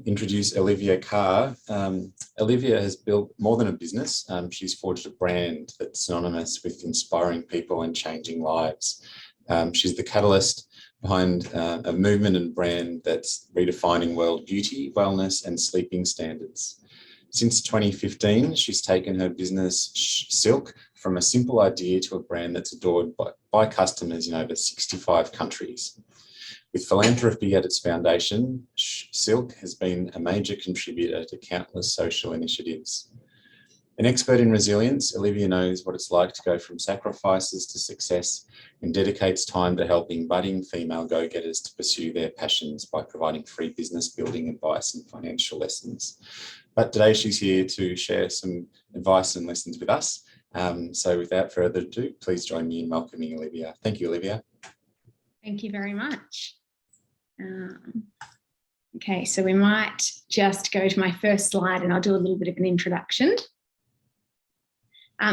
introduce Olivia Carr. Olivia has built more than a business. She's forged a brand that's synonymous with inspiring people and changing lives. She's the catalyst behind a movement and brand that's redefining world beauty, wellness, and sleeping standards. Since 2015, she's taken her business, Silk, from a simple idea to a brand that's adored by customers in over 65 countries. With philanthropy at its foundation, Silk has been a major contributor to countless social initiatives. An expert in resilience, Olivia knows what it's like to go from sacrifices to success and dedicates time to helping budding female go-getters to pursue their passions by providing free business building advice and financial lessons. But today she's here to share some advice and lessons with us. So without further ado, please join me in welcoming Olivia. Thank you, Olivia. Thank you very much. Okay, so we might just go to my first slide and I'll do a little bit of an introduction.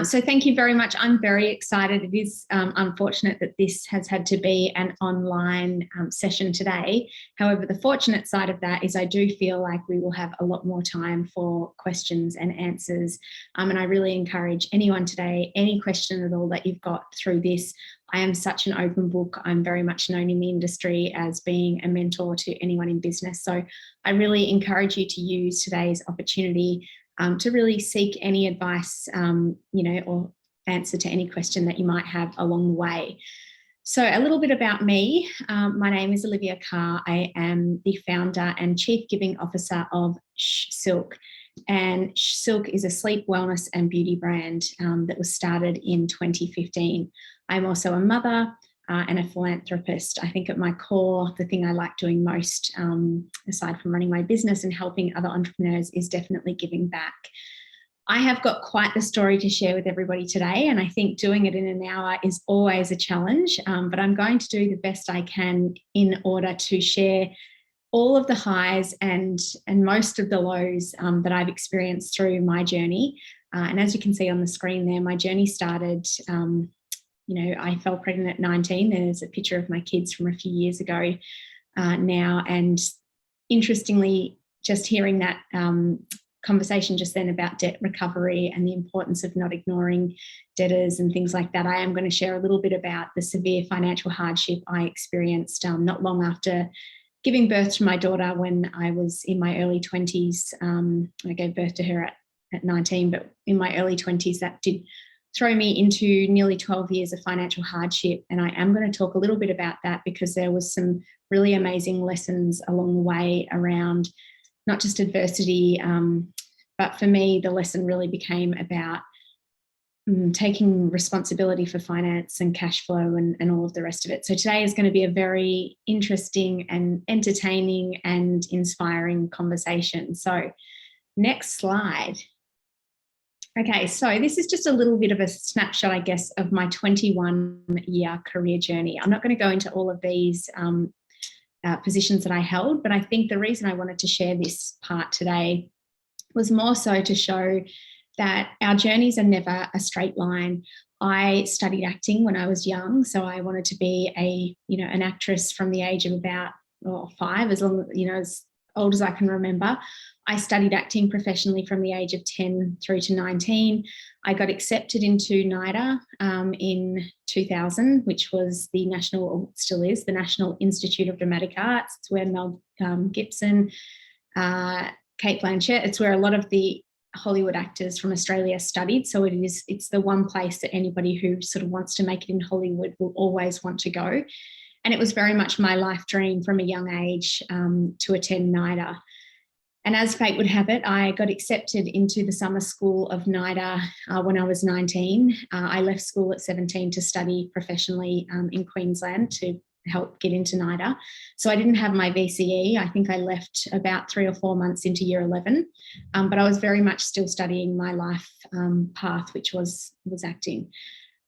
So thank you very much. I'm very excited. It is unfortunate that this has had to be an online session today. However, the fortunate side of that is I do feel like we will have a lot more time for questions and answers. And I really encourage anyone today, any question at all that you've got through this. I am such an open book. I'm very much known in the industry as being a mentor to anyone in business. So I really encourage you to use today's opportunity to really seek any advice, or answer to any question that you might have along the way. So a little bit about me. My name is Olivia Carr. I am the founder and chief giving officer of Silk. And Silk is a sleep, wellness and beauty brand that was started in 2015. I'm also a mother and a philanthropist. I think at my core, the thing I like doing most, aside from running my business and helping other entrepreneurs, is definitely giving back. I have got quite the story to share with everybody today, and I think doing it in an hour is always a challenge, but I'm going to do the best I can in order to share all of the highs and most of the lows that I've experienced through my journey. And as you can see on the screen there, my journey started I fell pregnant at 19. There's a picture of my kids from a few years ago now. And interestingly, just hearing that conversation just then about debt recovery and the importance of not ignoring debtors and things like that, I am going to share a little bit about the severe financial hardship I experienced not long after giving birth to my daughter when I was in my early 20s. I gave birth to her at 19, but in my early 20s, that did throw me into nearly 12 years of financial hardship. And I am going to talk a little bit about that because there was some really amazing lessons along the way around not just adversity, but for me, the lesson really became about taking responsibility for finance and cash flow and all of the rest of it. So today is going to be a very interesting and entertaining and inspiring conversation. So next slide. Okay, so this is just a little bit of a snapshot, I guess, of my 21-year career journey. I'm not going to go into all of these positions that I held, but I think the reason I wanted to share this part today was more so to show that our journeys are never a straight line. I studied acting when I was young, so I wanted to be an actress from the age of about 5, as old as I can remember. I studied acting professionally from the age of 10 through to 19. I got accepted into NIDA in 2000, which was still is, the National Institute of Dramatic Arts. It's where Mel Gibson, Kate Blanchett, it's where a lot of the Hollywood actors from Australia studied. So it's the one place that anybody who sort of wants to make it in Hollywood will always want to go. And it was very much my life dream from a young age to attend NIDA. And as fate would have it, I got accepted into the summer school of NIDA when I was 19. I left school at 17 to study professionally in Queensland to help get into NIDA. So I didn't have my VCE. I think I left about 3 or 4 months into year 11, but I was very much still studying my life path, which was acting.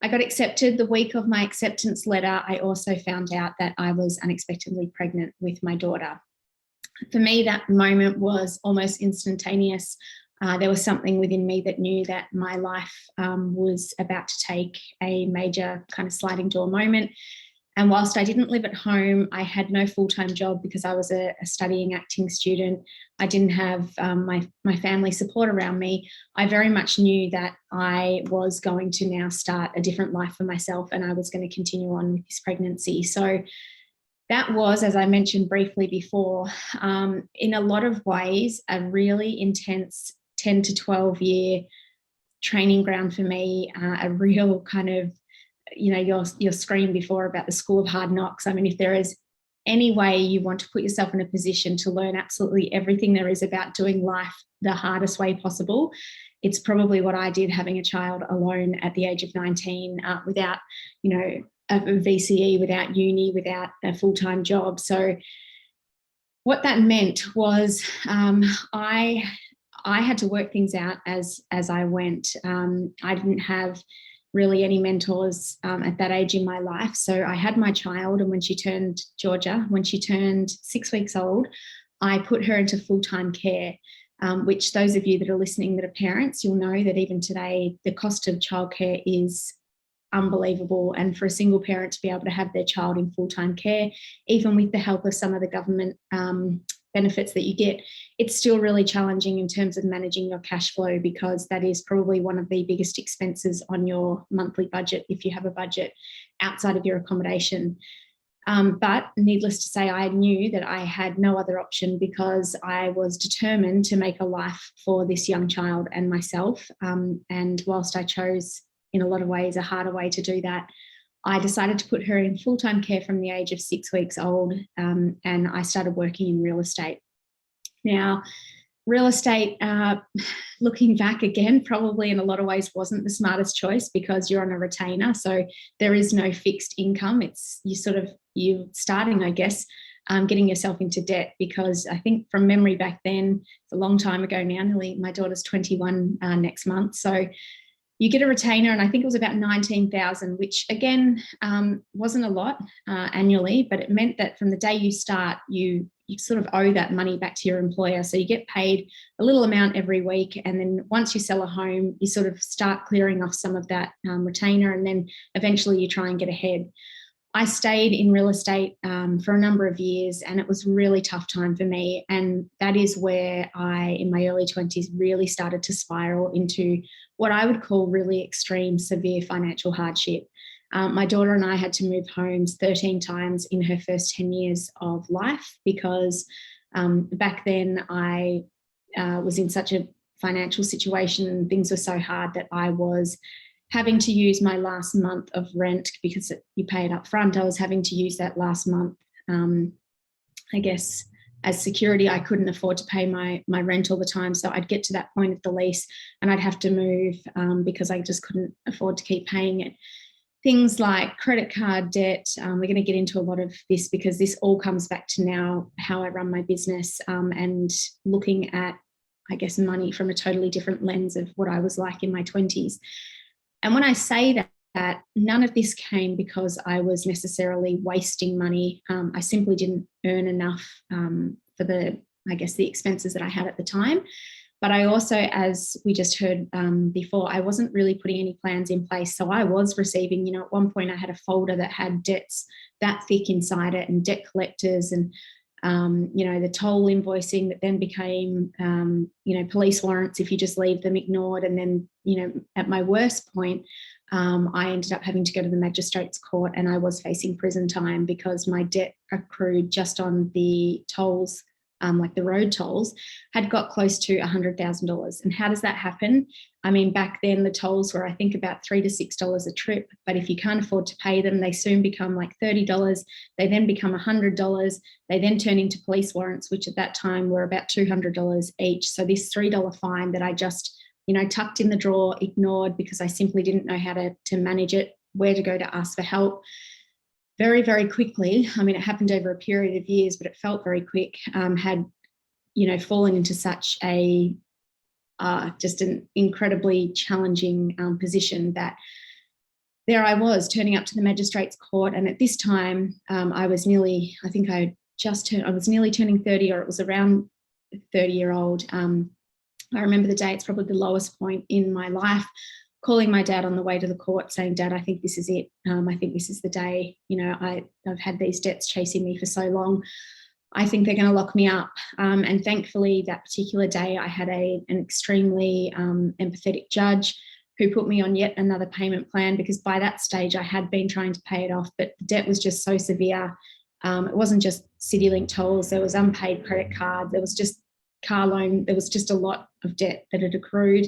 I got accepted. The week of my acceptance letter, I also found out that I was unexpectedly pregnant with my daughter. For me, that moment was almost instantaneous. There was something within me that knew that my life was about to take a major kind of sliding door moment. And whilst I didn't live at home, I had no full-time job because I was a studying acting student. I didn't have my family support around me. I very much knew that I was going to now start a different life for myself, and I was going to continue on with this pregnancy. So that was, as I mentioned briefly before, in a lot of ways, a really intense 10 to 12 year training ground for me, a real kind of, you know, your scream before about the school of hard knocks. I mean, if there is any way you want to put yourself in a position to learn absolutely everything there is about doing life the hardest way possible, it's probably what I did, having a child alone at the age of 19, without, you know, a VCE, without uni, without a full-time job. So what that meant was I had to work things out as I went. I didn't have really any mentors at that age in my life. So I had my child, and when she turned 6 weeks old, I put her into full-time care, which those of you that are listening that are parents, you'll know that even today, the cost of childcare is unbelievable. And for a single parent to be able to have their child in full-time care, even with the help of some of the government benefits that you get, it's still really challenging in terms of managing your cash flow, because that is probably one of the biggest expenses on your monthly budget if you have a budget outside of your accommodation. But needless to say, I knew that I had no other option, because I was determined to make a life for this young child and myself. And whilst I chose in a lot of ways a harder way to do that, I decided to put her in full-time care from the age of 6 weeks old, and I started working in real estate. Now, real estate, looking back again, probably in a lot of ways wasn't the smartest choice, because you're on a retainer, so there is no fixed income. It's you're starting, I guess, getting yourself into debt, because I think from memory back then, it's a long time ago now, nearly, my daughter's 21 next month, so you get a retainer, and I think it was about 19,000, which again wasn't a lot annually, but it meant that from the day you start, you sort of owe that money back to your employer. So you get paid a little amount every week, and then once you sell a home, you sort of start clearing off some of that retainer, and then eventually you try and get ahead. I stayed in real estate for a number of years, and it was a really tough time for me. And that is where I, in my early 20s, really started to spiral into what I would call really extreme, severe financial hardship. My daughter and I had to move homes 13 times in her first 10 years of life, because back then I was in such a financial situation, and things were so hard that I was having to use my last month of rent, because you pay it up front. I was having to use that last month, I guess, as security. I couldn't afford to pay my rent all the time. So I'd get to that point of the lease and I'd have to move because I just couldn't afford to keep paying it. Things like credit card debt. We're going to get into a lot of this, because this all comes back to now how I run my business, and looking at, I guess, money from a totally different lens of what I was like in my 20s. And when I say that, none of this came because I was necessarily wasting money. I simply didn't earn enough for the expenses that I had at the time. But I also, as we just heard before, I wasn't really putting any plans in place. So I was receiving, at one point I had a folder that had debts that thick inside it, and debt collectors, and the toll invoicing that then became, police warrants if you just leave them ignored. And then, at my worst point, I ended up having to go to the magistrate's court, and I was facing prison time because my debt accrued just on the tolls, like the road tolls, had got close to $100,000. And how does that happen? I mean, back then the tolls were, I think, about $3 to $6 a trip. But if you can't afford to pay them, they soon become like $30. They then become $100. They then turn into police warrants, which at that time were about $200 each. So this $3 fine that I just, tucked in the drawer, ignored, because I simply didn't know how to manage it, where to go to ask for help. Very, very quickly, I mean, it happened over a period of years, but it felt very quick, had, fallen into such a, just an incredibly challenging position that there I was turning up to the magistrate's court. And at this time, I was nearly, I think I was nearly turning 30, or it was around 30-year-old. I remember the day, it's probably the lowest point in my life. calling my dad on the way to the court saying, Dad, I think this is it. I think this is the day. You know, I've had these debts chasing me for so long. I think they're going to lock me up. And thankfully, that particular day, I had an extremely empathetic judge who put me on yet another payment plan, because by that stage, I had been trying to pay it off, but the debt was just so severe. It wasn't just CityLink tolls. There was unpaid credit card. There was just car loan. There was just a lot of debt that had accrued.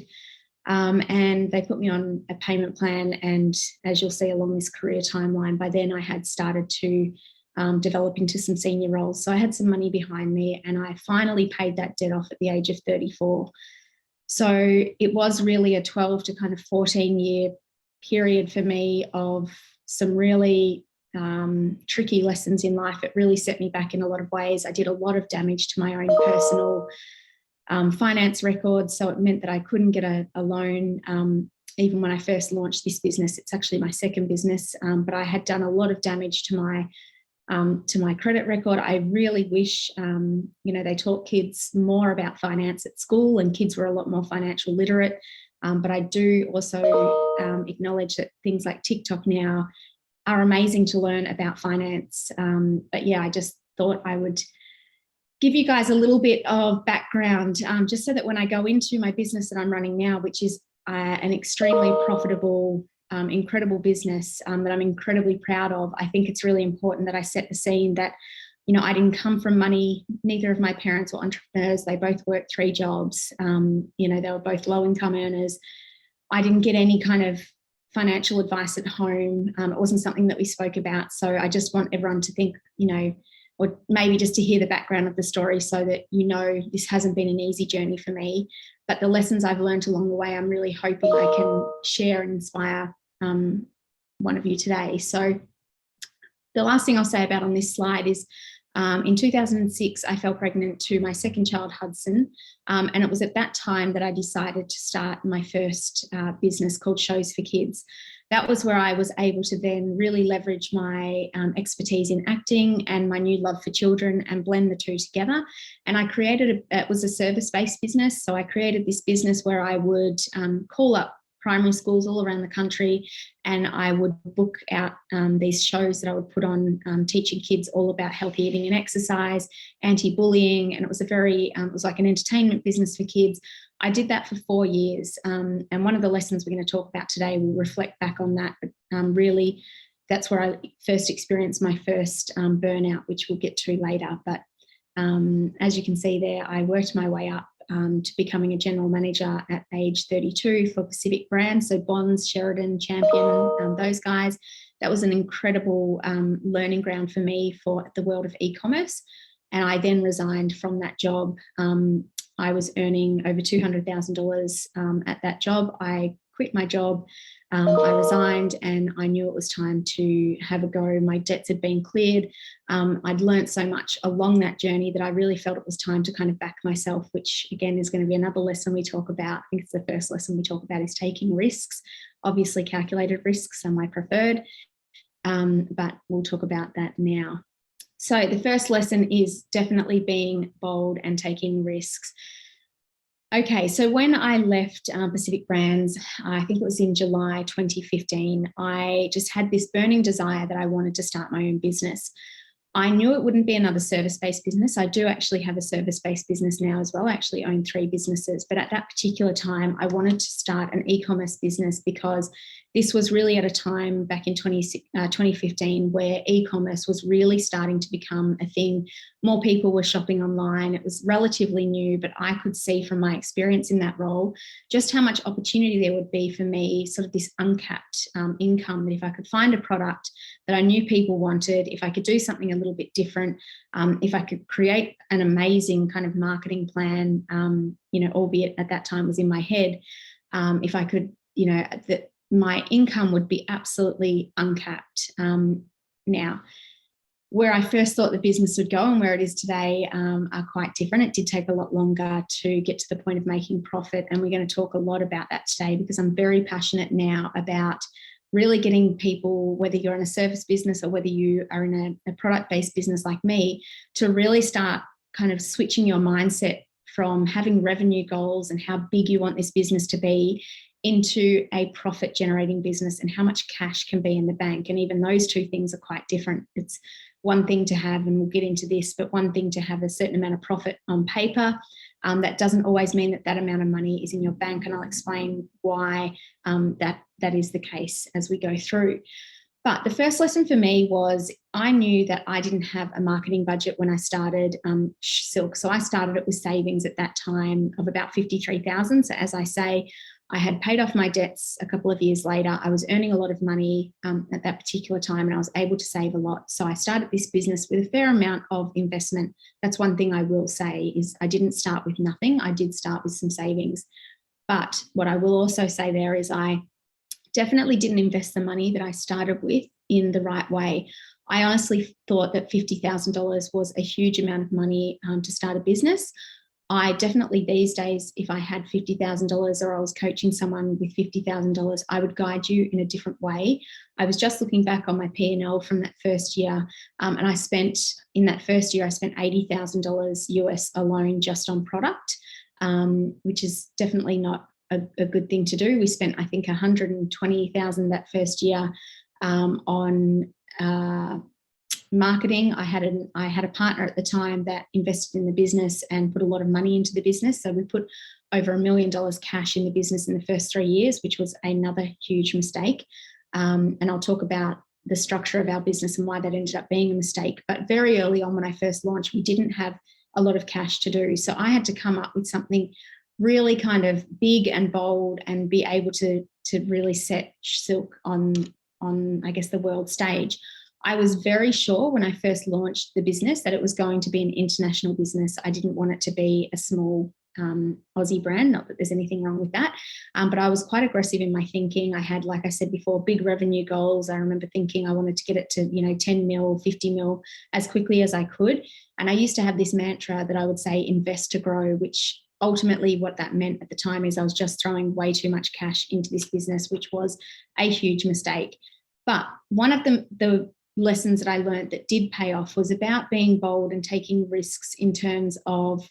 And they put me on a payment plan. And as you'll see along this career timeline, by then I had started to develop into some senior roles. So I had some money behind me, and I finally paid that debt off at the age of 34. So it was really a 12 to kind of 14-year period for me of some really tricky lessons in life. It really set me back in a lot of ways. I did a lot of damage to my own personal finance records. So it meant that I couldn't get a loan. Even when I first launched this business, it's actually my second business, but I had done a lot of damage to my credit record. I really wish, they taught kids more about finance at school, and kids were a lot more financial literate. But I do also acknowledge that things like TikTok now are amazing to learn about finance. But yeah, I just thought I would give you guys a little bit of background, just so that when I go into my business that I'm running now, which is an extremely profitable, incredible business that I'm incredibly proud of, I think it's really important that I set the scene that, I didn't come from money. Neither of my parents were entrepreneurs. They both worked 3 jobs. They were both low income earners. I didn't get any kind of financial advice at home. It wasn't something that we spoke about. So I just want everyone to think, or maybe just to hear the background of the story, so that this hasn't been an easy journey for me. But the lessons I've learned along the way, I'm really hoping I can share and inspire one of you today. So the last thing I'll say about on this slide is in 2006, I fell pregnant to my second child, Hudson. And it was at that time that I decided to start my first business called Shows for Kids. That was where I was able to then really leverage my expertise in acting and my new love for children and blend the two together. And I created, it was a service-based business. So I created this business where I would call up primary schools all around the country, and I would book out these shows that I would put on, teaching kids all about healthy eating and exercise, anti-bullying, and it was it was like an entertainment business for kids. I did that for 4 years, and one of the lessons we're going to talk about today will reflect back on that. But really, that's where I first experienced my first burnout, which we'll get to later. But as you can see there, I worked my way up to becoming a general manager at age 32 for Pacific brands, so Bonds, Sheridan, Champion, those guys. That was an incredible learning ground for me for the world of e-commerce. And I then resigned from that job. I was earning over $200,000 at that job. I quit my job. I resigned, and I knew it was time to have a go. My debts had been cleared. I'd learned so much along that journey that I really felt it was time to kind of back myself, which again is going to be another lesson we talk about. I think it's the first lesson we talk about, is taking risks. Obviously, calculated risks are my preferred, but we'll talk about that now. So the first lesson is definitely being bold and taking risks. Okay, so when I left Pacific Brands, I think it was in July 2015, I just had this burning desire that I wanted to start my own business. I knew it wouldn't be another service-based business. I do actually have a service-based business now as well. I actually own 3 businesses, but at that particular time, I wanted to start an e-commerce business because this was really at a time back in 2015 where e-commerce was really starting to become a thing. More people were shopping online. It was relatively new, but I could see from my experience in that role just how much opportunity there would be for me, sort of this uncapped income, that if I could find a product that I knew people wanted, if I could do something a little bit different, if I could create an amazing kind of marketing plan, albeit at that time was in my head, if I could, that my income would be absolutely uncapped. Now, where I first thought the business would go and where it is today are quite different. It did take a lot longer to get to the point of making profit, and we're going to talk a lot about that today, because I'm very passionate now about really getting people, whether you're in a service business or whether you are in a product-based business like me, to really start kind of switching your mindset from having revenue goals and how big you want this business to be into a profit generating business and how much cash can be in the bank. And even those two things are quite different. It's one thing to have, and we'll get into this, but one thing to have a certain amount of profit on paper. That doesn't always mean that that amount of money is in your bank. And I'll explain why that is the case as we go through. But the first lesson for me was I knew that I didn't have a marketing budget when I started Silk. So I started it with savings at that time of about $53,000. So as I say, I had paid off my debts a couple of years later. I was earning a lot of money at that particular time, and I was able to save a lot. So I started this business with a fair amount of investment. That's one thing I will say is I didn't start with nothing. I did start with some savings. But what I will also say there is I definitely didn't invest the money that I started with in the right way. I honestly thought that $50,000 was a huge amount of money to start a business. I definitely these days, if I had $50,000 or I was coaching someone with $50,000, I would guide you in a different way. I was just looking back on my P&L from that first year, and I spent $80,000 US alone just on product, which is definitely not a good thing to do. We spent, I think, $120,000 that first year on marketing. I had a partner at the time that invested in the business and put a lot of money into the business. So we put over $1 million cash in the business in the first 3 years, which was another huge mistake. And I'll talk about the structure of our business and why that ended up being a mistake. But very early on when I first launched, we didn't have a lot of cash to do. So I had to come up with something really kind of big and bold and be able to really set Silk on I guess the world stage. I was very sure when I first launched the business that it was going to be an international business. I didn't want it to be a small Aussie brand, not that there's anything wrong with that, but I was quite aggressive in my thinking. I had, like I said before, big revenue goals. I remember thinking I wanted to get it to 10 mil, 50 mil as quickly as I could. And I used to have this mantra that I would say invest to grow, which ultimately what that meant at the time is I was just throwing way too much cash into this business, which was a huge mistake. But one of the lessons that I learned that did pay off was about being bold and taking risks in terms of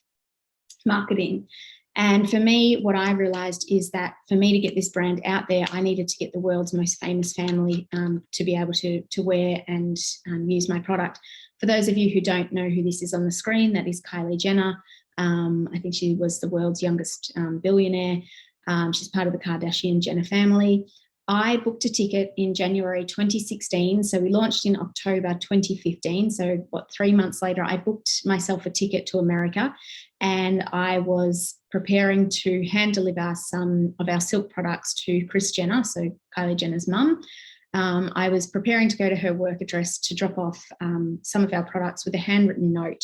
marketing. And for me, what I realized is that for me to get this brand out there, I needed to get the world's most famous family to be able to wear and use my product. For those of you who don't know who this is on the screen, that is Kylie Jenner. I think she was the world's youngest billionaire. She's part of the Kardashian-Jenner family. I booked a ticket in January 2016. So we launched in October 2015. So 3 months later, I booked myself a ticket to America, and I was preparing to hand deliver some of our silk products to Kris Jenner, so Kylie Jenner's mum. I was preparing to go to her work address to drop off some of our products with a handwritten note.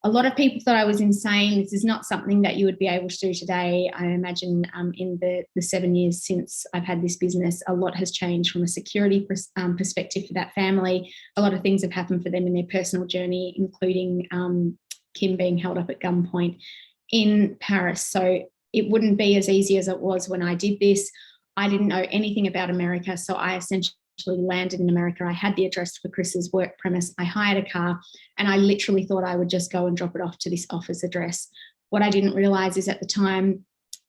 A lot of people thought I was insane. This is not something that you would be able to do today. I imagine in the 7 years since I've had this business, a lot has changed from a security perspective for that family. A lot of things have happened for them in their personal journey, including Kim being held up at gunpoint in Paris. So it wouldn't be as easy as it was when I did this. I didn't know anything about America, so I essentially landed in America. I had the address for Chris's work premise. I hired a car, and I literally thought I would just go and drop it off to this office address. What I didn't realize is at the time,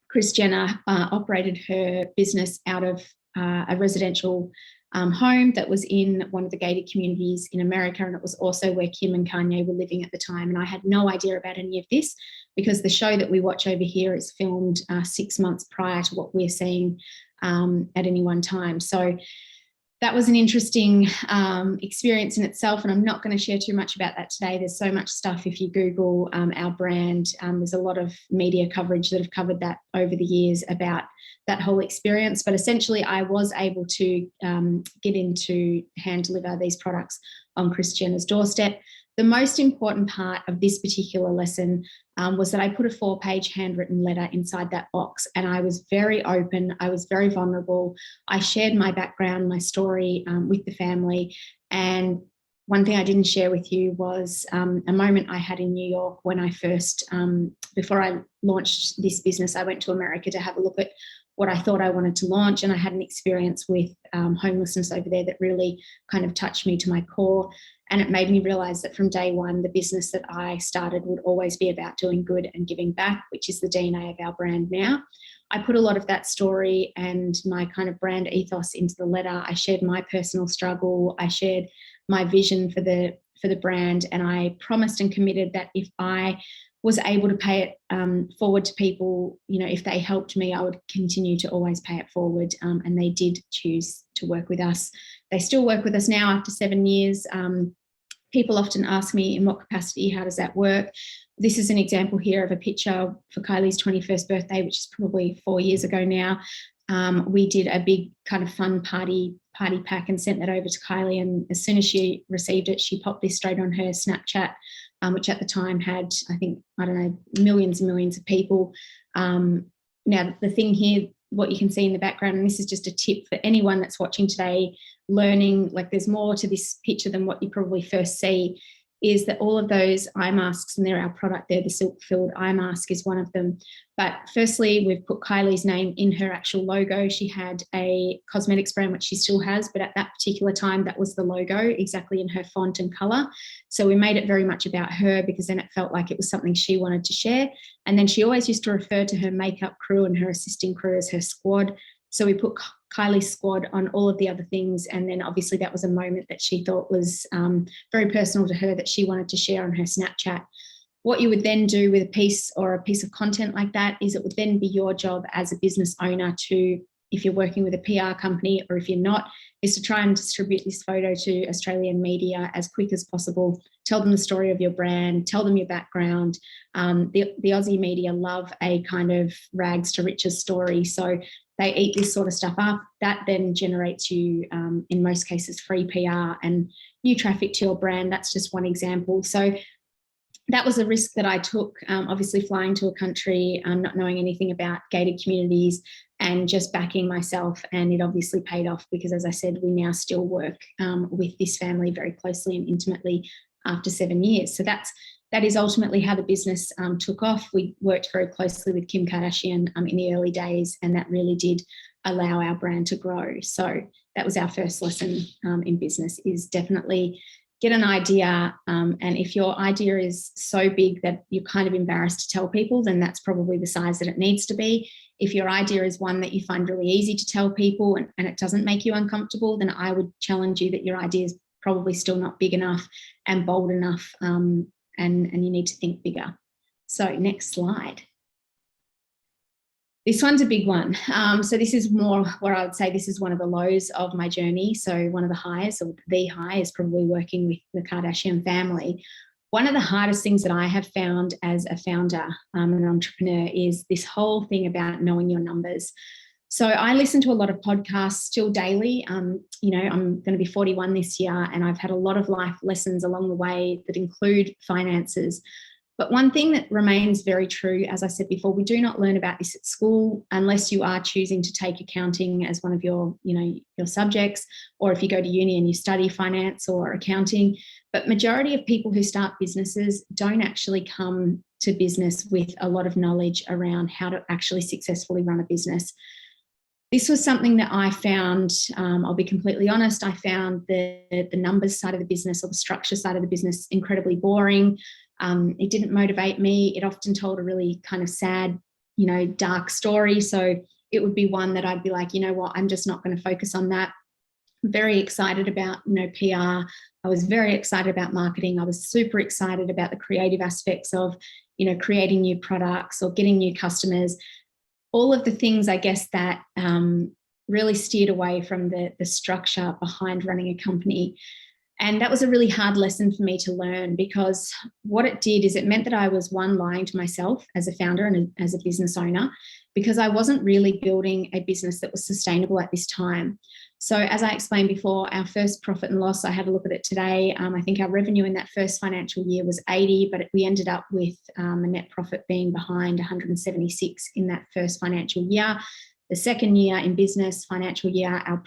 Kris Jenner operated her business out of a residential home that was in one of the gated communities in America, and it was also where Kim and Kanye were living at the time. And I had no idea about any of this because the show that we watch over here is filmed 6 months prior to what we're seeing at any one time. So that was an interesting experience in itself, and I'm not going to share too much about that today. There's so much stuff. If you Google our brand, there's a lot of media coverage that have covered that over the years about that whole experience. But essentially, I was able to get into hand deliver these products on Kris Jenner's doorstep. The most important part of this particular lesson was that I put a 4-page handwritten letter inside that box, and I was very open. I was very vulnerable. I shared my background, my story with the family. And one thing I didn't share with you was a moment I had in New York when I first, before I launched this business, I went to America to have a look at what I thought I wanted to launch. And I had an experience with homelessness over there that really kind of touched me to my core. And it made me realize that from day one, the business that I started would always be about doing good and giving back, which is the DNA of our brand now. I put a lot of that story and my kind of brand ethos into the letter. I shared my personal struggle. I shared my vision for the brand, and I promised and committed that if I was able to pay it forward to people, if they helped me, I would continue to always pay it forward. And they did choose to work with us. They still work with us now after 7 years. People often ask me, in what capacity, how does that work? This is an example here of a picture for Kylie's 21st birthday, which is probably 4 years ago now. We did a big kind of fun party pack and sent that over to Kylie. And as soon as she received it, she popped this straight on her Snapchat, which at the time had, I think, millions and millions of people. Now, the thing here, what you can see in the background, and this is just a tip for anyone that's watching today, learning, like there's more to this picture than what you probably first see, is that all of those eye masks, and they're our product there, the silk filled eye mask is one of them. But firstly, we've put Kylie's name in her actual logo. She had a cosmetics brand, which she still has, but at that particular time, that was the logo exactly in her font and color. So we made it very much about her, because then it felt like it was something she wanted to share. And then she always used to refer to her makeup crew and her assisting crew as her squad. So we put Kylie's squad on all of the other things. And then obviously that was a moment that she thought was very personal to her, that she wanted to share on her Snapchat. What you would then do with a piece of content like that is it would then be your job as a business owner to, if you're working with a PR company or if you're not, is to try and distribute this photo to Australian media as quick as possible. Tell them the story of your brand, tell them your background. The Aussie media love a kind of rags to riches story. So they eat this sort of stuff up. That then generates you, in most cases, free PR and new traffic to your brand. That's just one example. So that was a risk that I took, obviously flying to a country, not knowing anything about gated communities and just backing myself. And it obviously paid off, because, as I said, we now still work with this family very closely and intimately after 7 years. So that is ultimately how the business took off. We worked very closely with Kim Kardashian in the early days, and that really did allow our brand to grow. So that was our first lesson in business, is definitely get an idea. And if your idea is so big that you're kind of embarrassed to tell people, then that's probably the size that it needs to be. If your idea is one that you find really easy to tell people and it doesn't make you uncomfortable, then I would challenge you that your idea is probably still not big enough and bold enough. And you need to think bigger. So next slide. This one's a big one. So this is more where I would say this is one of the lows of my journey. So one of the highs, or the high, is probably working with the Kardashian family. One of the hardest things that I have found as a founder and an entrepreneur is this whole thing about knowing your numbers. So I listen to a lot of podcasts still daily. I'm going to be 41 this year, and I've had a lot of life lessons along the way that include finances. But one thing that remains very true, as I said before, we do not learn about this at school unless you are choosing to take accounting as one of your subjects, or if you go to uni and you study finance or accounting. But majority of people who start businesses don't actually come to business with a lot of knowledge around how to actually successfully run a business. This was something that I found, I'll be completely honest, I found the numbers side of the business, or the structure side of the business, incredibly boring. It didn't motivate me. It often told a really kind of sad, dark story. So it would be one that I'd be like, you know what, I'm just not going to focus on that. I'm very excited about, PR. I was very excited about marketing. I was super excited about the creative aspects of, creating new products or getting new customers. All of the things, I guess, that really steered away from the structure behind running a company. And that was a really hard lesson for me to learn, because what it did is it meant that I was, one, lying to myself as a founder and as a business owner, because I wasn't really building a business that was sustainable at this time. So as I explained before, our first profit and loss, I had a look at it today. I think our revenue in that first financial year was 80, but we ended up with a net profit being behind 176 in that first financial year. The second year in business, financial year, our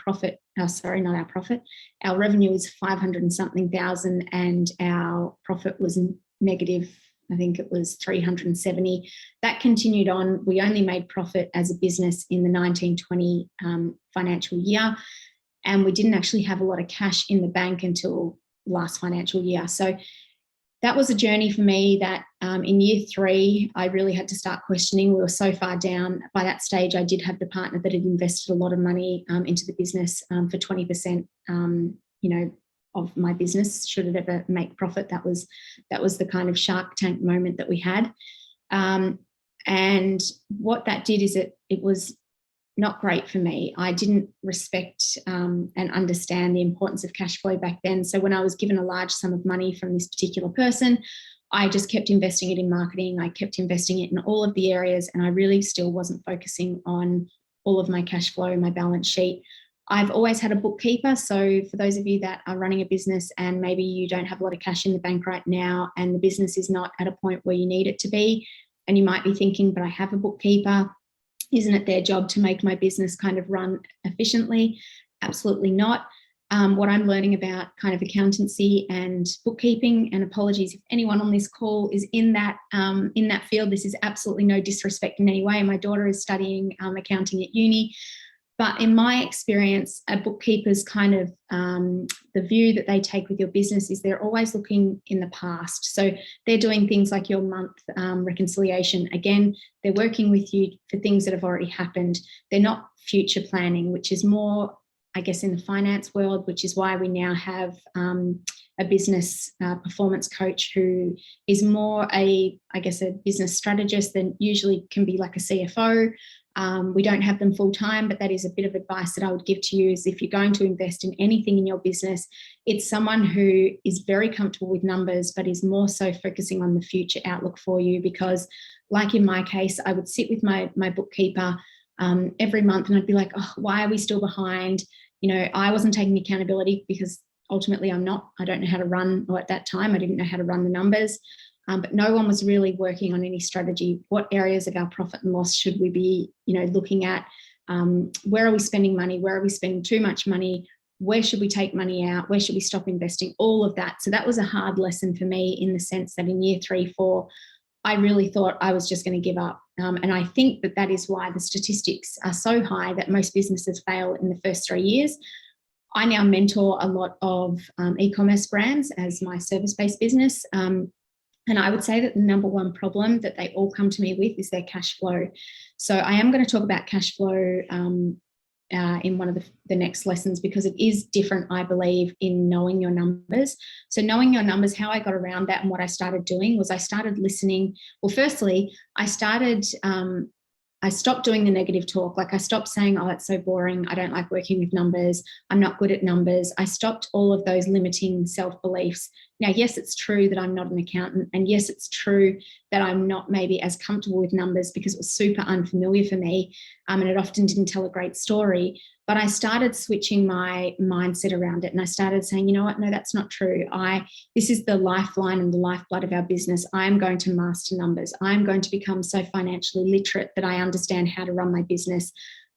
revenue was 500 and something thousand, and our profit was negative. I think it was 370. That continued on. We only made profit as a business in the 1920 financial year, and we didn't actually have a lot of cash in the bank until last financial year. So that was a journey for me that in year 3, I really had to start questioning. We were so far down. By that stage, I did have the partner that had invested a lot of money into the business for 20%, of my business, should it ever make profit. That was the kind of Shark Tank moment that we had. And what that did is it was not great for me. I didn't respect and understand the importance of cash flow back then. So when I was given a large sum of money from this particular person, I just kept investing it in marketing. I kept investing it in all of the areas, and I really still wasn't focusing on all of my cash flow, my balance sheet. I've always had a bookkeeper. So for those of you that are running a business and maybe you don't have a lot of cash in the bank right now and the business is not at a point where you need it to be, and you might be thinking, but I have a bookkeeper, isn't it their job to make my business kind of run efficiently? Absolutely not. What I'm learning about kind of accountancy and bookkeeping, and apologies if anyone on this call is in that field, this is absolutely no disrespect in any way. My daughter is studying accounting at uni. But in my experience, a bookkeeper's kind of the view that they take with your business is they're always looking in the past. So they're doing things like your month reconciliation. Again, they're working with you for things that have already happened. They're not future planning, which is more, I guess, in the finance world, which is why we now have a business performance coach who is more a business strategist than usually can be like a CFO. We don't have them full time, but that is a bit of advice that I would give to you is if you're going to invest in anything in your business, it's someone who is very comfortable with numbers, but is more so focusing on the future outlook for you. Because like in my case, I would sit with my bookkeeper every month and I'd be like, oh, why are we still behind? I wasn't taking accountability because ultimately I don't know how to run, or at that time I didn't know how to run the numbers. But no one was really working on any strategy. What areas of our profit and loss should we be, looking at? Where are we spending money? Where are we spending too much money? Where should we take money out? Where should we stop investing? All of that. So that was a hard lesson for me in the sense that in year 3, 4, I really thought I was just going to give up. And I think that is why the statistics are so high that most businesses fail in the first 3 years. I now mentor a lot of e-commerce brands as my service-based business. And I would say that the number one problem that they all come to me with is their cash flow. So I am going to talk about cash flow in one of the next lessons, because it is different, I believe, in knowing your numbers. So knowing your numbers, how I got around that and what I started doing was I started listening. Well, firstly, I stopped doing the negative talk. Like I stopped saying, oh, it's so boring. I don't like working with numbers. I'm not good at numbers. I stopped all of those limiting self-beliefs. Now, yes, it's true that I'm not an accountant. And yes, it's true that I'm not maybe as comfortable with numbers because it was super unfamiliar for me. And it often didn't tell a great story. But I started switching my mindset around it. And I started saying, you know what? No, that's not true. This is the lifeline and the lifeblood of our business. I'm going to master numbers. I'm going to become so financially literate that I understand how to run my business,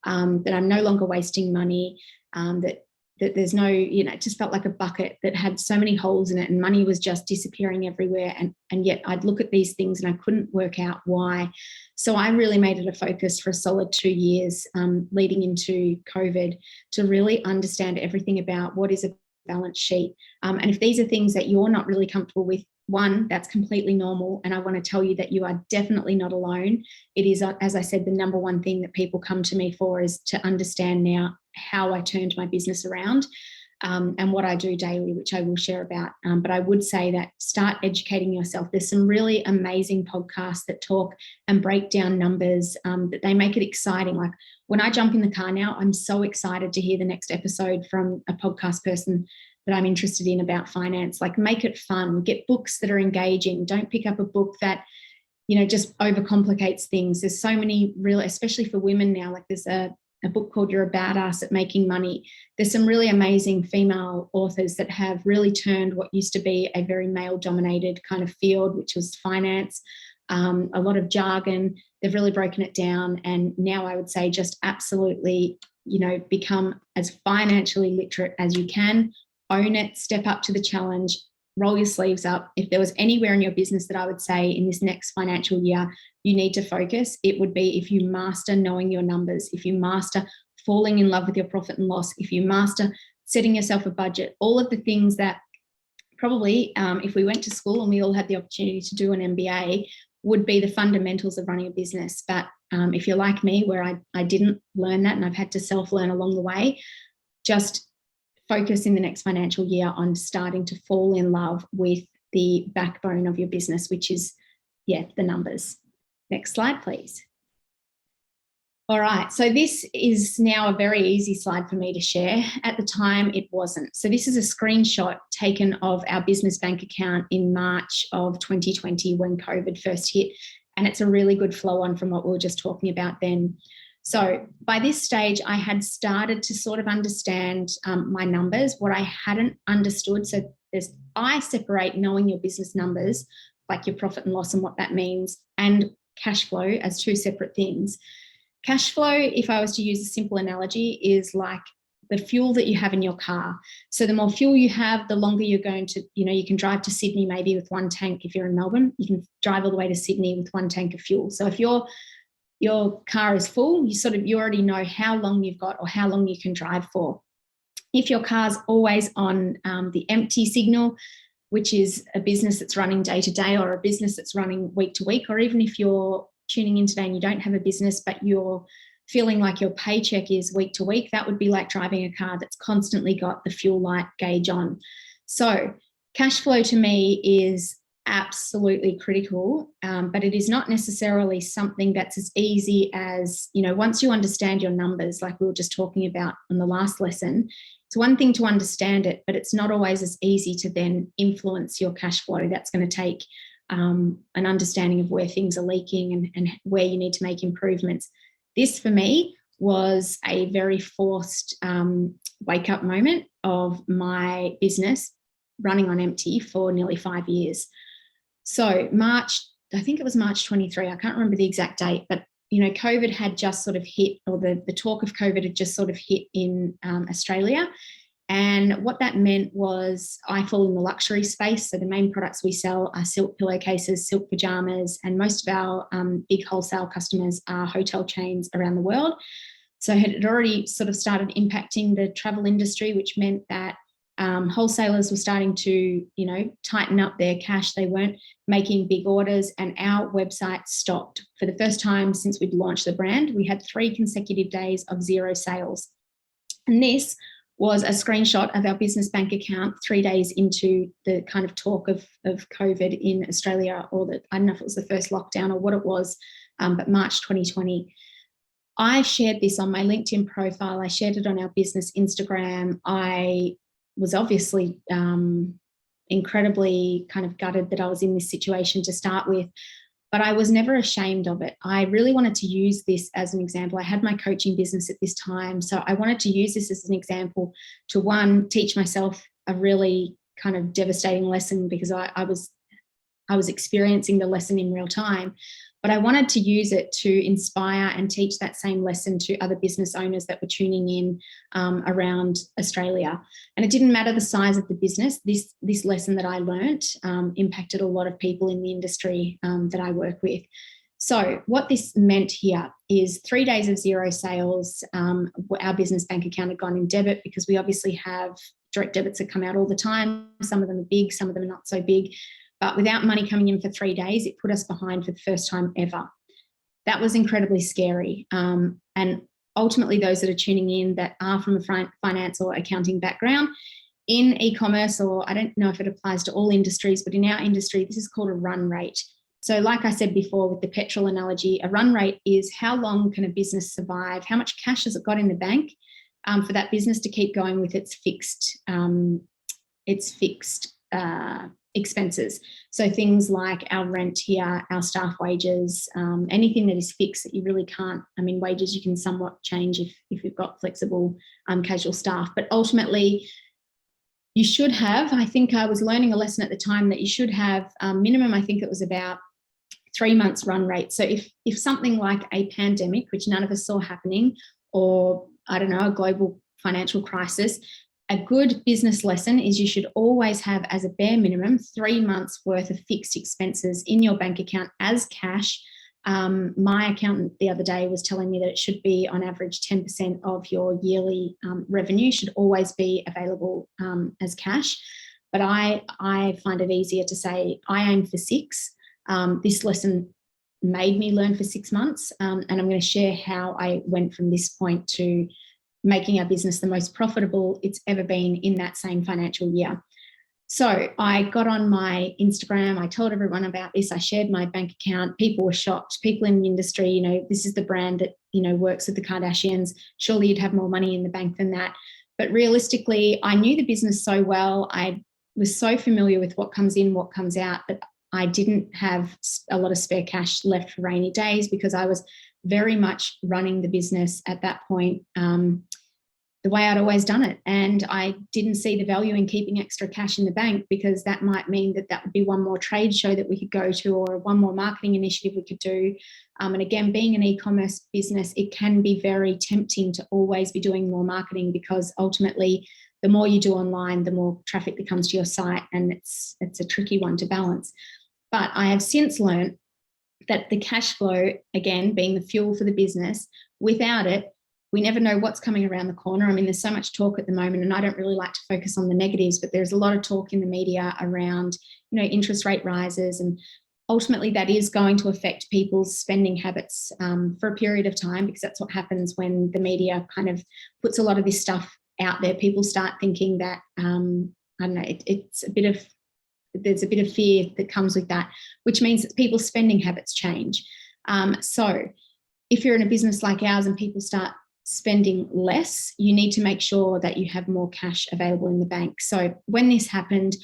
that I'm no longer wasting money, that there's no, it just felt like a bucket that had so many holes in it and money was just disappearing everywhere. And yet I'd look at these things and I couldn't work out why. So I really made it a focus for a solid 2 years leading into COVID to really understand everything about what is a balance sheet. And if these are things that you're not really comfortable with, one, that's completely normal. And I want to tell you that you are definitely not alone. It is, as I said, the number one thing that people come to me for is to understand now how I turned my business around and what I do daily, which I will share about. But I would say that start educating yourself. There's some really amazing podcasts that talk and break down numbers, that they make it exciting. Like when I jump in the car now, I'm so excited to hear the next episode from a podcast person that I'm interested in about finance. Like make it fun, get books that are engaging. Don't pick up a book that, just overcomplicates things. There's so many especially for women now, like there's a book called You're a Badass at Making Money. There's some really amazing female authors that have really turned what used to be a very male-dominated kind of field, which was finance, a lot of jargon. They've really broken it down. And now I would say just absolutely, become as financially literate as you can, own it, step up to the challenge, roll your sleeves up. If there was anywhere in your business that I would say in this next financial year, you need to focus, it would be if you master knowing your numbers, if you master falling in love with your profit and loss, if you master setting yourself a budget, all of the things that probably if we went to school and we all had the opportunity to do an MBA, would be the fundamentals of running a business. But if you're like me, where I didn't learn that and I've had to self-learn along the way, just focus in the next financial year on starting to fall in love with the backbone of your business, which is, the numbers. Next slide, please. All right, so this is now a very easy slide for me to share. At the time, it wasn't. So this is a screenshot taken of our business bank account in March of 2020 when COVID first hit. And it's a really good flow on from what we were just talking about then. So by this stage, I had started to sort of understand my numbers, what I hadn't understood. So I separate knowing your business numbers, like your profit and loss and what that means, and cash flow as two separate things. Cash flow, if I was to use a simple analogy, is like the fuel that you have in your car. So the more fuel you have, the longer you're going to, you can drive to Sydney maybe with one tank. If you're in Melbourne, you can drive all the way to Sydney with one tank of fuel. So if your car is full, you already know how long you've got or how long you can drive for. If your car's always on the empty signal, which is a business that's running day to day or a business that's running week to week, or even if you're tuning in today and you don't have a business but you're feeling like your paycheck is week to week, that would be like driving a car that's constantly got the fuel light gauge on. So cash flow to me is absolutely critical, but it is not necessarily something that's as easy as, once you understand your numbers, like we were just talking about in the last lesson, it's one thing to understand it, but it's not always as easy to then influence your cash flow. That's going to take an understanding of where things are leaking and where you need to make improvements. This for me was a very forced wake up moment of my business running on empty for nearly 5 years. So I think it was March 23, I can't remember the exact date, but COVID had just sort of hit, or the talk of COVID had just sort of hit in Australia. And what that meant was I fall in the luxury space. So the main products we sell are silk pillowcases, silk pajamas, and most of our big wholesale customers are hotel chains around the world. So it had already sort of started impacting the travel industry, which meant that wholesalers were starting to, tighten up their cash. They weren't making big orders, and our website stopped. For the first time since we'd launched the brand, we had 3 consecutive days of 0 sales. And this was a screenshot of our business bank account 3 days into the kind of talk of COVID in Australia, or I don't know if it was the first lockdown or what it was, but March 2020. I shared this on my LinkedIn profile. I shared it on our business Instagram. I was obviously incredibly kind of gutted that I was in this situation to start with, but I was never ashamed of it. I really wanted to use this as an example. I had my coaching business at this time, so I wanted to use this as an example to, one, teach myself a really kind of devastating lesson, because I was experiencing the lesson in real time, but I wanted to use it to inspire and teach that same lesson to other business owners that were tuning in around Australia. And it didn't matter the size of the business. This lesson that I learnt impacted a lot of people in the industry that I work with. So what this meant here is 3 days of 0 sales. Our business bank account had gone in debit, because we obviously have direct debits that come out all the time. Some of them are big, some of them are not so big. But without money coming in for 3 days, it put us behind for the first time ever. That was incredibly scary. And ultimately, those that are tuning in that are from a finance or accounting background, in e-commerce, or I don't know if it applies to all industries, but in our industry, this is called a run rate. So like I said before with the petrol analogy, a run rate is how long can a business survive? How much cash has it got in the bank for that business to keep going with its fixed expenses. So things like our rent here, our staff wages, anything that is fixed that you really can't, wages you can somewhat change if you've got flexible casual staff. But ultimately, you should have, I think I was learning a lesson at the time that you should have minimum, I think it was about 3 months run rate. So if something like a pandemic, which none of us saw happening, or I don't know, a global financial crisis, a good business lesson is you should always have, as a bare minimum, 3 months worth of fixed expenses in your bank account as cash. My accountant the other day was telling me that it should be on average 10% of your yearly revenue should always be available as cash. but I find it easier to say I aim for 6. This lesson made me learn for 6 months, and I'm going to share how I went from this point to making our business the most profitable it's ever been in that same financial year. So I got on my Instagram, I told everyone about this, I shared my bank account, people were shocked, people in the industry, you know, this is the brand that, you know, works with the Kardashians, surely you'd have more money in the bank than that. But realistically, I knew the business so well, I was so familiar with what comes in, what comes out, that I didn't have a lot of spare cash left for rainy days, because I was very much running the business at that point the way I'd always done it. And I didn't see the value in keeping extra cash in the bank, because that might mean that that would be one more trade show that we could go to, or one more marketing initiative we could do. And again, being an e-commerce business, it can be very tempting to always be doing more marketing, because ultimately the more you do online, the more traffic that comes to your site, and it's a tricky one to balance. But I have since learned that the cash flow, again, being the fuel for the business, without it, we never know what's coming around the corner. I mean, there's so much talk at the moment, and I don't really like to focus on the negatives, but there's a lot of talk in the media around, you know, interest rate rises, and ultimately that is going to affect people's spending habits for a period of time, because that's what happens when the media kind of puts a lot of this stuff out there. People start thinking that, I don't know, there's a bit of fear that comes with that, which means that people's spending habits change. So if you're in a business like ours and people start spending less, you need to make sure that you have more cash available in the bank. So when this happened,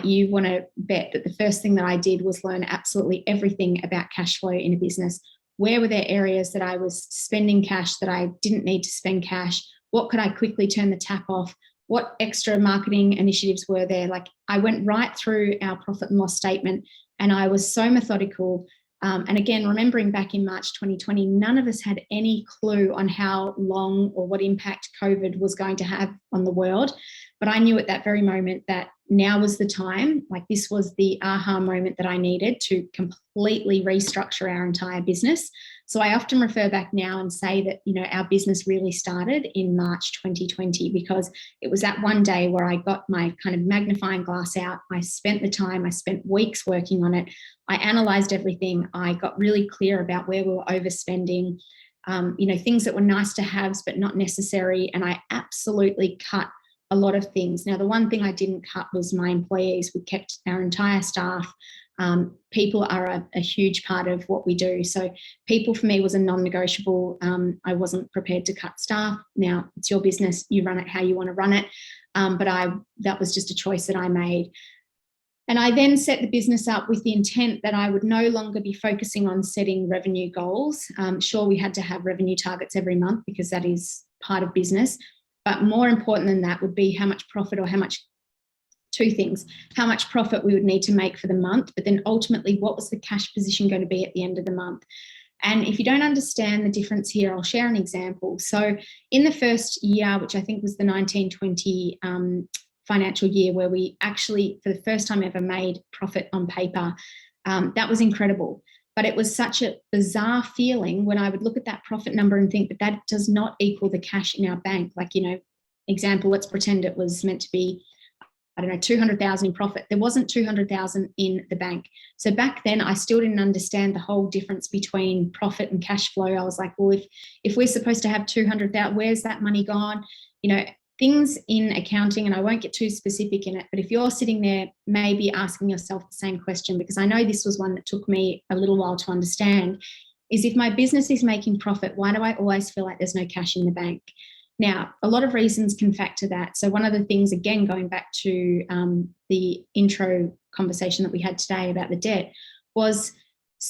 you want to bet that the first thing that I did was learn absolutely everything about cash flow in a business. Where were there areas that I was spending cash that I didn't need to spend cash? What could I quickly turn the tap off? What extra marketing initiatives were there? Like, I went right through our profit and loss statement, and I was so methodical. And again, remembering back in March 2020, none of us had any clue on how long or what impact COVID was going to have on the world. But I knew at that very moment that now was the time. Like, this was the aha moment that I needed to completely restructure our entire business. So I often refer back now and say that, you know, our business really started in March 2020, because it was that one day where I got my kind of magnifying glass out. I spent the time, I spent weeks working on it. I analysed everything. I got really clear about where we were overspending, you know, things that were nice to haves but not necessary. And I absolutely cut a lot of things. Now, the one thing I didn't cut was my employees. We kept our entire staff. People are a huge part of what we do. So people for me was a non-negotiable. I wasn't prepared to cut staff. Now, it's your business. You run it how you want to run it. But that was just a choice that I made. And I then set the business up with the intent that I would no longer be focusing on setting revenue goals. Sure, we had to have revenue targets every month, because that is part of business. But more important than that would be how much profit, or two things, how much profit we would need to make for the month, but then ultimately what was the cash position going to be at the end of the month. And if you don't understand the difference here, I'll share an example. So in the first year, which I think was the 1920 financial year, where we actually, for the first time ever, made profit on paper, that was incredible. But it was such a bizarre feeling when I would look at that profit number and think that that does not equal the cash in our bank. Like, you know, example, let's pretend it was meant to be, I don't know, 200,000 in profit. There wasn't 200,000 in the bank. So back then I still didn't understand the whole difference between profit and cash flow. I was like, well, if we're supposed to have 200,000, where's that money gone? You know, things in accounting, and I won't get too specific in it, but if you're sitting there maybe asking yourself the same question, because I know this was one that took me a little while to understand, is if my business is making profit, why do I always feel like there's no cash in the bank? Now, a lot of reasons can factor that. So one of the things, again, going back to the intro conversation that we had today about the debt, was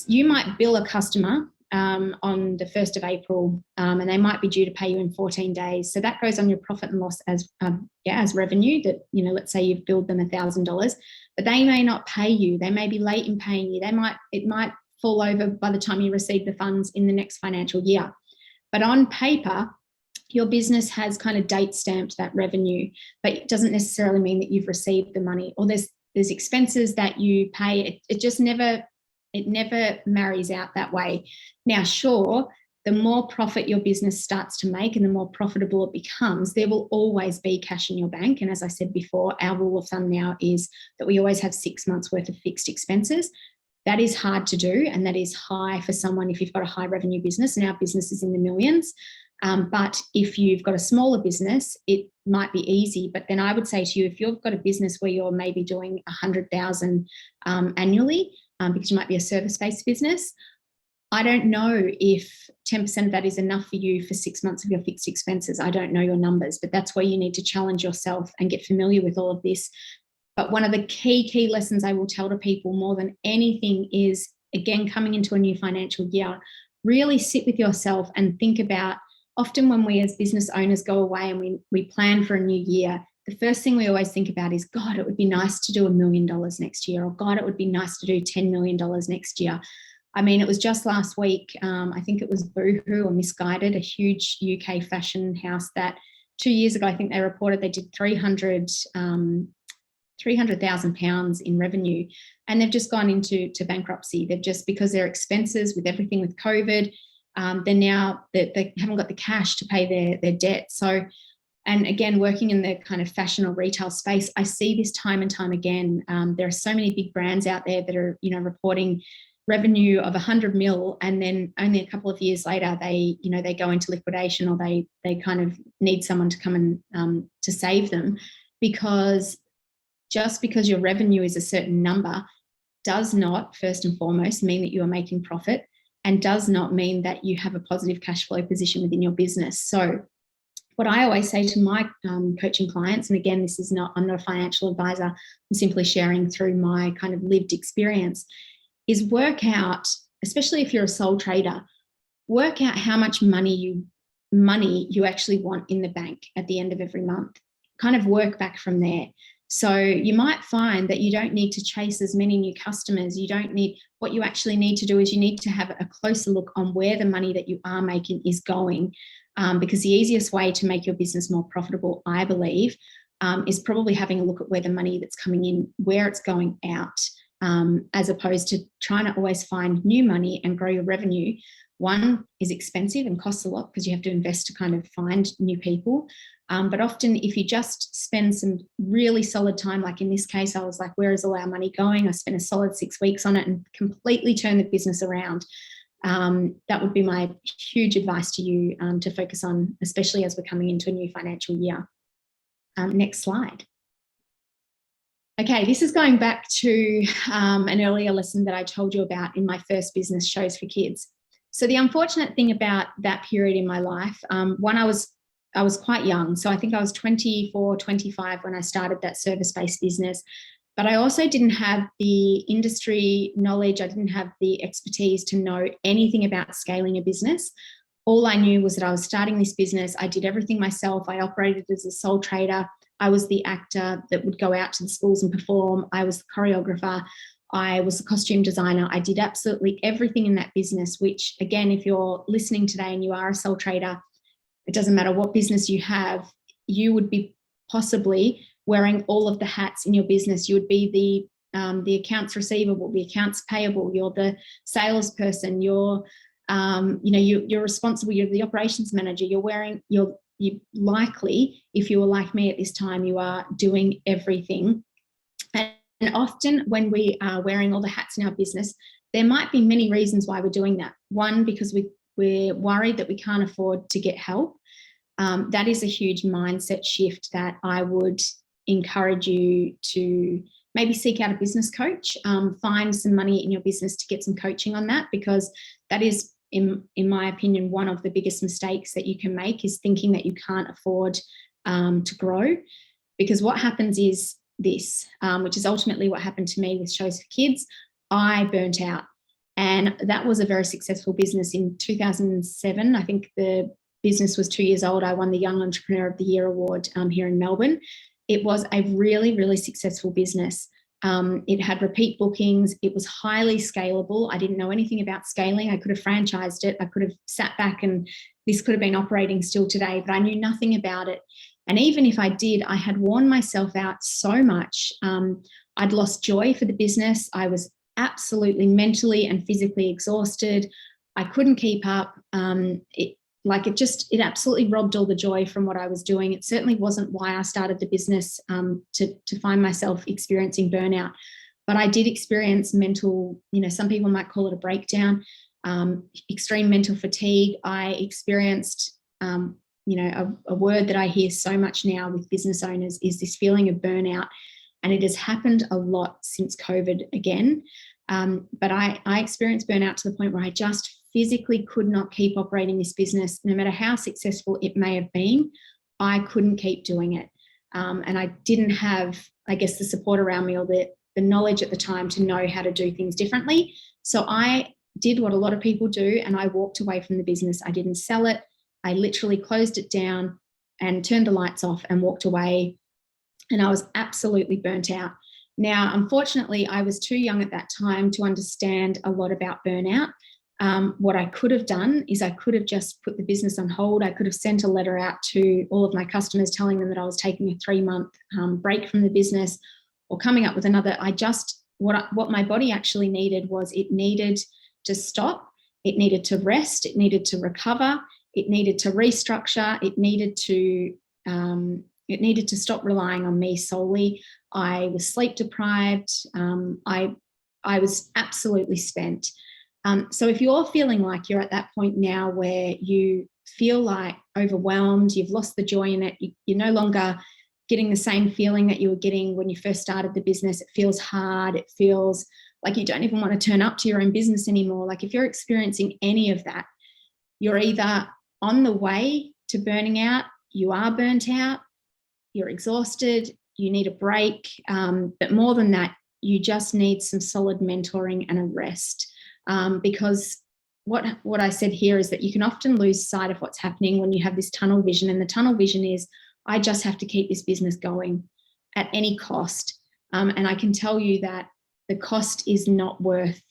you might bill a customer on the 1st of April, and they might be due to pay you in 14 days. So that goes on your profit and loss as revenue, that, you know, let's say you've billed them $1,000, but they may not pay you. They may be late in paying you. It might fall over by the time you receive the funds in the next financial year. But on paper, your business has kind of date stamped that revenue, but it doesn't necessarily mean that you've received the money, or there's expenses that you pay. It just never marries out that way. Now, sure, the more profit your business starts to make and the more profitable it becomes, there will always be cash in your bank. And as I said before, our rule of thumb now is that we always have 6 months worth of fixed expenses. That is hard to do, and that is high for someone if you've got a high revenue business, and our business is in the millions. But if you've got a smaller business, it might be easy. But then I would say to you, if you've got a business where you're maybe doing 100,000 annually, because you might be a service-based business, I don't know if 10% of that is enough for you for 6 months of your fixed expenses. I don't know your numbers, but that's where you need to challenge yourself and get familiar with all of this. But one of the key lessons I will tell to people more than anything is, again, coming into a new financial year, really sit with yourself and think about, often when we as business owners go away and we plan for a new year, the first thing we always think about is, God, it would be nice to do $1 million next year, or God, it would be nice to do $10 million next year. I mean, it was just last week, I think it was Boohoo or Misguided, a huge UK fashion house that 2 years ago, I think they reported they did £300,000 in revenue, and they've just gone into bankruptcy. They've just, because their expenses with everything with COVID, they haven't got the cash to pay their debt. So, and again, working in the kind of fashion or retail space, I see this time and time again. There are so many big brands out there that are, reporting revenue of 100 mil, and then only a couple of years later they go into liquidation, or they kind of need someone to come and to save them, because just because your revenue is a certain number does not, first and foremost, mean that you are making profit, and does not mean that you have a positive cash flow position within your business. So what I always say to my coaching clients, and again, I'm not a financial advisor, I'm simply sharing through my kind of lived experience, is work out, especially if you're a sole trader, work out how much money you actually want in the bank at the end of every month. Kind of work back from there. So you might find that you don't need to chase as many new customers. What you actually need to do is you need to have a closer look on where the money that you are making is going. Because the easiest way to make your business more profitable, I believe, is probably having a look at where the money that's coming in, where it's going out, as opposed to trying to always find new money and grow your revenue. One is expensive and costs a lot because you have to invest to kind of find new people. But often if you just spend some really solid time, like in this case, I was like, where is all our money going? I spent a solid 6 weeks on it and completely turned the business around. That would be my huge advice to you to focus on, especially as we're coming into a new financial year. Next slide. Okay, this is going back to an earlier lesson that I told you about in my first business, Shows for Kids. So the unfortunate thing about that period in my life, one, I was quite young. So I think I was 24, 25 when I started that service-based business. But I also didn't have the industry knowledge. I didn't have the expertise to know anything about scaling a business. All I knew was that I was starting this business. I did everything myself. I operated as a sole trader. I was the actor that would go out to the schools and perform. I was the choreographer. I was the costume designer. I did absolutely everything in that business, which, again, if you're listening today and you are a sole trader, it doesn't matter what business you have, you would be possibly wearing all of the hats in your business. You would be the accounts receivable, the accounts payable, you're the salesperson, you're responsible, you're the operations manager, you likely, if you were like me at this time, you are doing everything. And often when we are wearing all the hats in our business, there might be many reasons why we're doing that. One, because we're worried that we can't afford to get help. That is a huge mindset shift that I would encourage you to maybe seek out a business coach, find some money in your business to get some coaching on that, because that is, in my opinion, one of the biggest mistakes that you can make, is thinking that you can't afford to grow. Because what happens is this, which is ultimately what happened to me with Shows for Kids. I burnt out, and that was a very successful business. In 2007, I think the business was 2 years old. I won the Young Entrepreneur of the Year award here in Melbourne. It was a really, really successful business. It had repeat bookings. It was highly scalable. I didn't know anything about scaling. I could have franchised it. I could have sat back and this could have been operating still today, but I knew nothing about it. And even if I did, I had worn myself out so much. I'd lost joy for the business. I was absolutely mentally and physically exhausted. I couldn't keep up. It absolutely robbed all the joy from what I was doing. It certainly wasn't why I started the business, to find myself experiencing burnout. But I did experience mental, some people might call it a breakdown, extreme mental fatigue. I experienced, a word that I hear so much now with business owners is this feeling of burnout. And it has happened a lot since COVID again. But I experienced burnout to the point where I just physically could not keep operating this business. No matter how successful it may have been, I couldn't keep doing it. And I didn't have, I guess, the support around me or the knowledge at the time to know how to do things differently. So I did what a lot of people do, and I walked away from the business. I didn't sell it. I literally closed it down and turned the lights off and walked away. And I was absolutely burnt out. Now, unfortunately, I was too young at that time to understand a lot about burnout. What I could have done is I could have just put the business on hold. I could have sent a letter out to all of my customers telling them that I was taking a 3-month break from the business, or coming up with another. What my body actually needed was, it needed to stop, it needed to rest, it needed to recover, it needed to restructure, it needed to stop relying on me solely. I was sleep deprived. I was absolutely spent. So if you're feeling like you're at that point now where you feel like overwhelmed, you've lost the joy in it, you're no longer getting the same feeling that you were getting when you first started the business. It feels hard. It feels like you don't even want to turn up to your own business anymore. Like if you're experiencing any of that, you're either on the way to burning out, you are burnt out, you're exhausted, you need a break. But more than that, you just need some solid mentoring and a rest. Because what I said here is that you can often lose sight of what's happening when you have this tunnel vision. And the tunnel vision is, I just have to keep this business going at any cost. And I can tell you that the cost is not worth,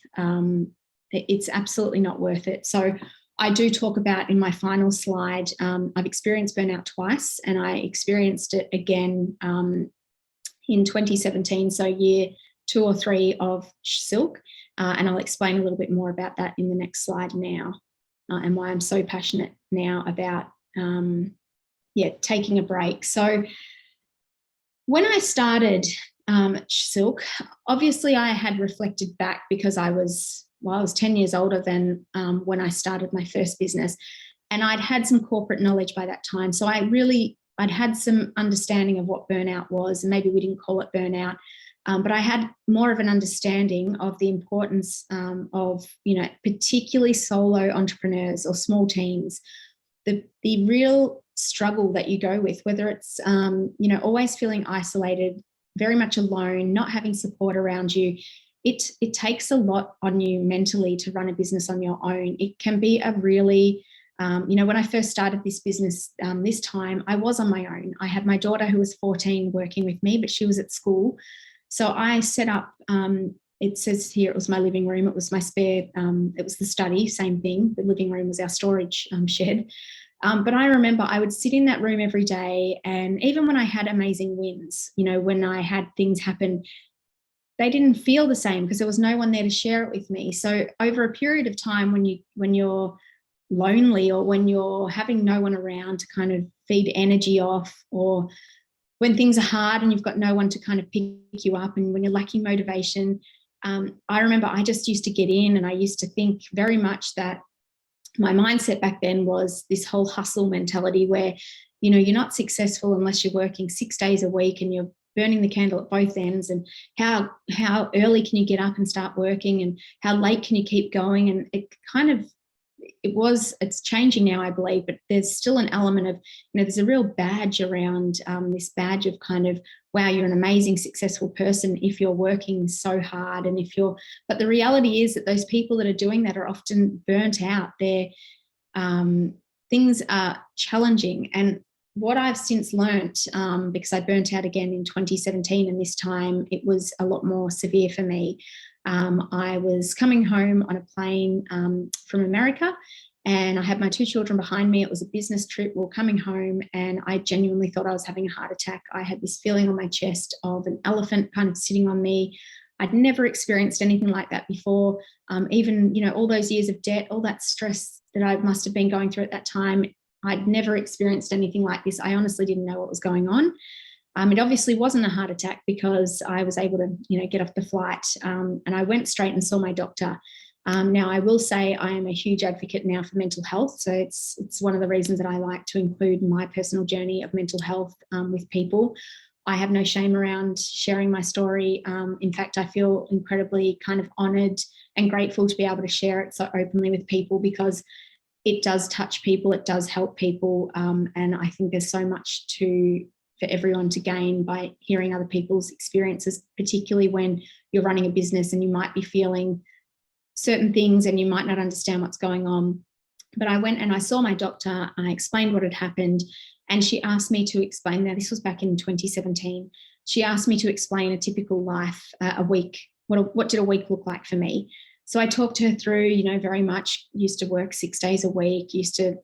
it's absolutely not worth it. So I do talk about in my final slide, I've experienced burnout twice, and I experienced it again in 2017, so year 2 or 3 of Silk. And I'll explain a little bit more about that in the next slide now, and why I'm so passionate now about taking a break. So when I started Silk, obviously I had reflected back because I was 10 years older than when I started my first business, and I'd had some corporate knowledge by that time. So I'd had some understanding of what burnout was, and maybe we didn't call it burnout, but I had more of an understanding of the importance of, particularly solo entrepreneurs or small teams, the real struggle that you go with, whether it's, always feeling isolated, very much alone, not having support around you. It takes a lot on you mentally to run a business on your own. It can be a really, when I first started this business this time, I was on my own. I had my daughter who was 14 working with me, but she was at school. So I set up, it says here, it was my living room. It was my spare, it was the study, same thing. The living room was our storage shed. But I remember I would sit in that room every day, and even when I had amazing wins, when I had things happen, they didn't feel the same because there was no one there to share it with me. So over a period of time, when you're lonely, or when you're having no one around to kind of feed energy off, or when things are hard and you've got no one to kind of pick you up, and when you're lacking motivation, I remember I just used to get in, and I used to think very much that my mindset back then was this whole hustle mentality where, you're not successful unless you're working 6 days a week and you're burning the candle at both ends, and how early can you get up and start working, and how late can you keep going. And it's changing now, I believe, but there's still an element of, there's a real badge around this badge of kind of, wow, you're an amazing, successful person if you're working so hard. And but the reality is that those people that are doing that are often burnt out. Things are challenging. And what I've since learnt, because I burnt out again in 2017, and this time it was a lot more severe for me. I was coming home on a plane from America, and I had my 2 children behind me. It was a business trip. We were coming home, and I genuinely thought I was having a heart attack. I had this feeling on my chest of an elephant kind of sitting on me. I'd never experienced anything like that before. Even, you know, all those years of debt, all that stress that I must have been going through at that time, I'd never experienced anything like this. I honestly didn't know what was going on. It obviously wasn't a heart attack because I was able to, you know, get off the flight, and I went straight and saw my doctor. Now, I will say I am a huge advocate now for mental health. So it's one of the reasons that I like to include my personal journey of mental health with people. I have no shame around sharing my story. In fact, I feel incredibly kind of honoured and grateful to be able to share it so openly with people, because it does touch people, it does help people, and I think there's so much for everyone to gain by hearing other people's experiences, particularly when you're running a business and you might be feeling certain things and you might not understand what's going on. But I went and I saw my doctor, I explained what had happened, and she asked me to explain, now this was back in 2017, she asked me to explain a typical life, a week, what did a week look like for me? So I talked her through, you know, very much used to work 6 days a week, used to,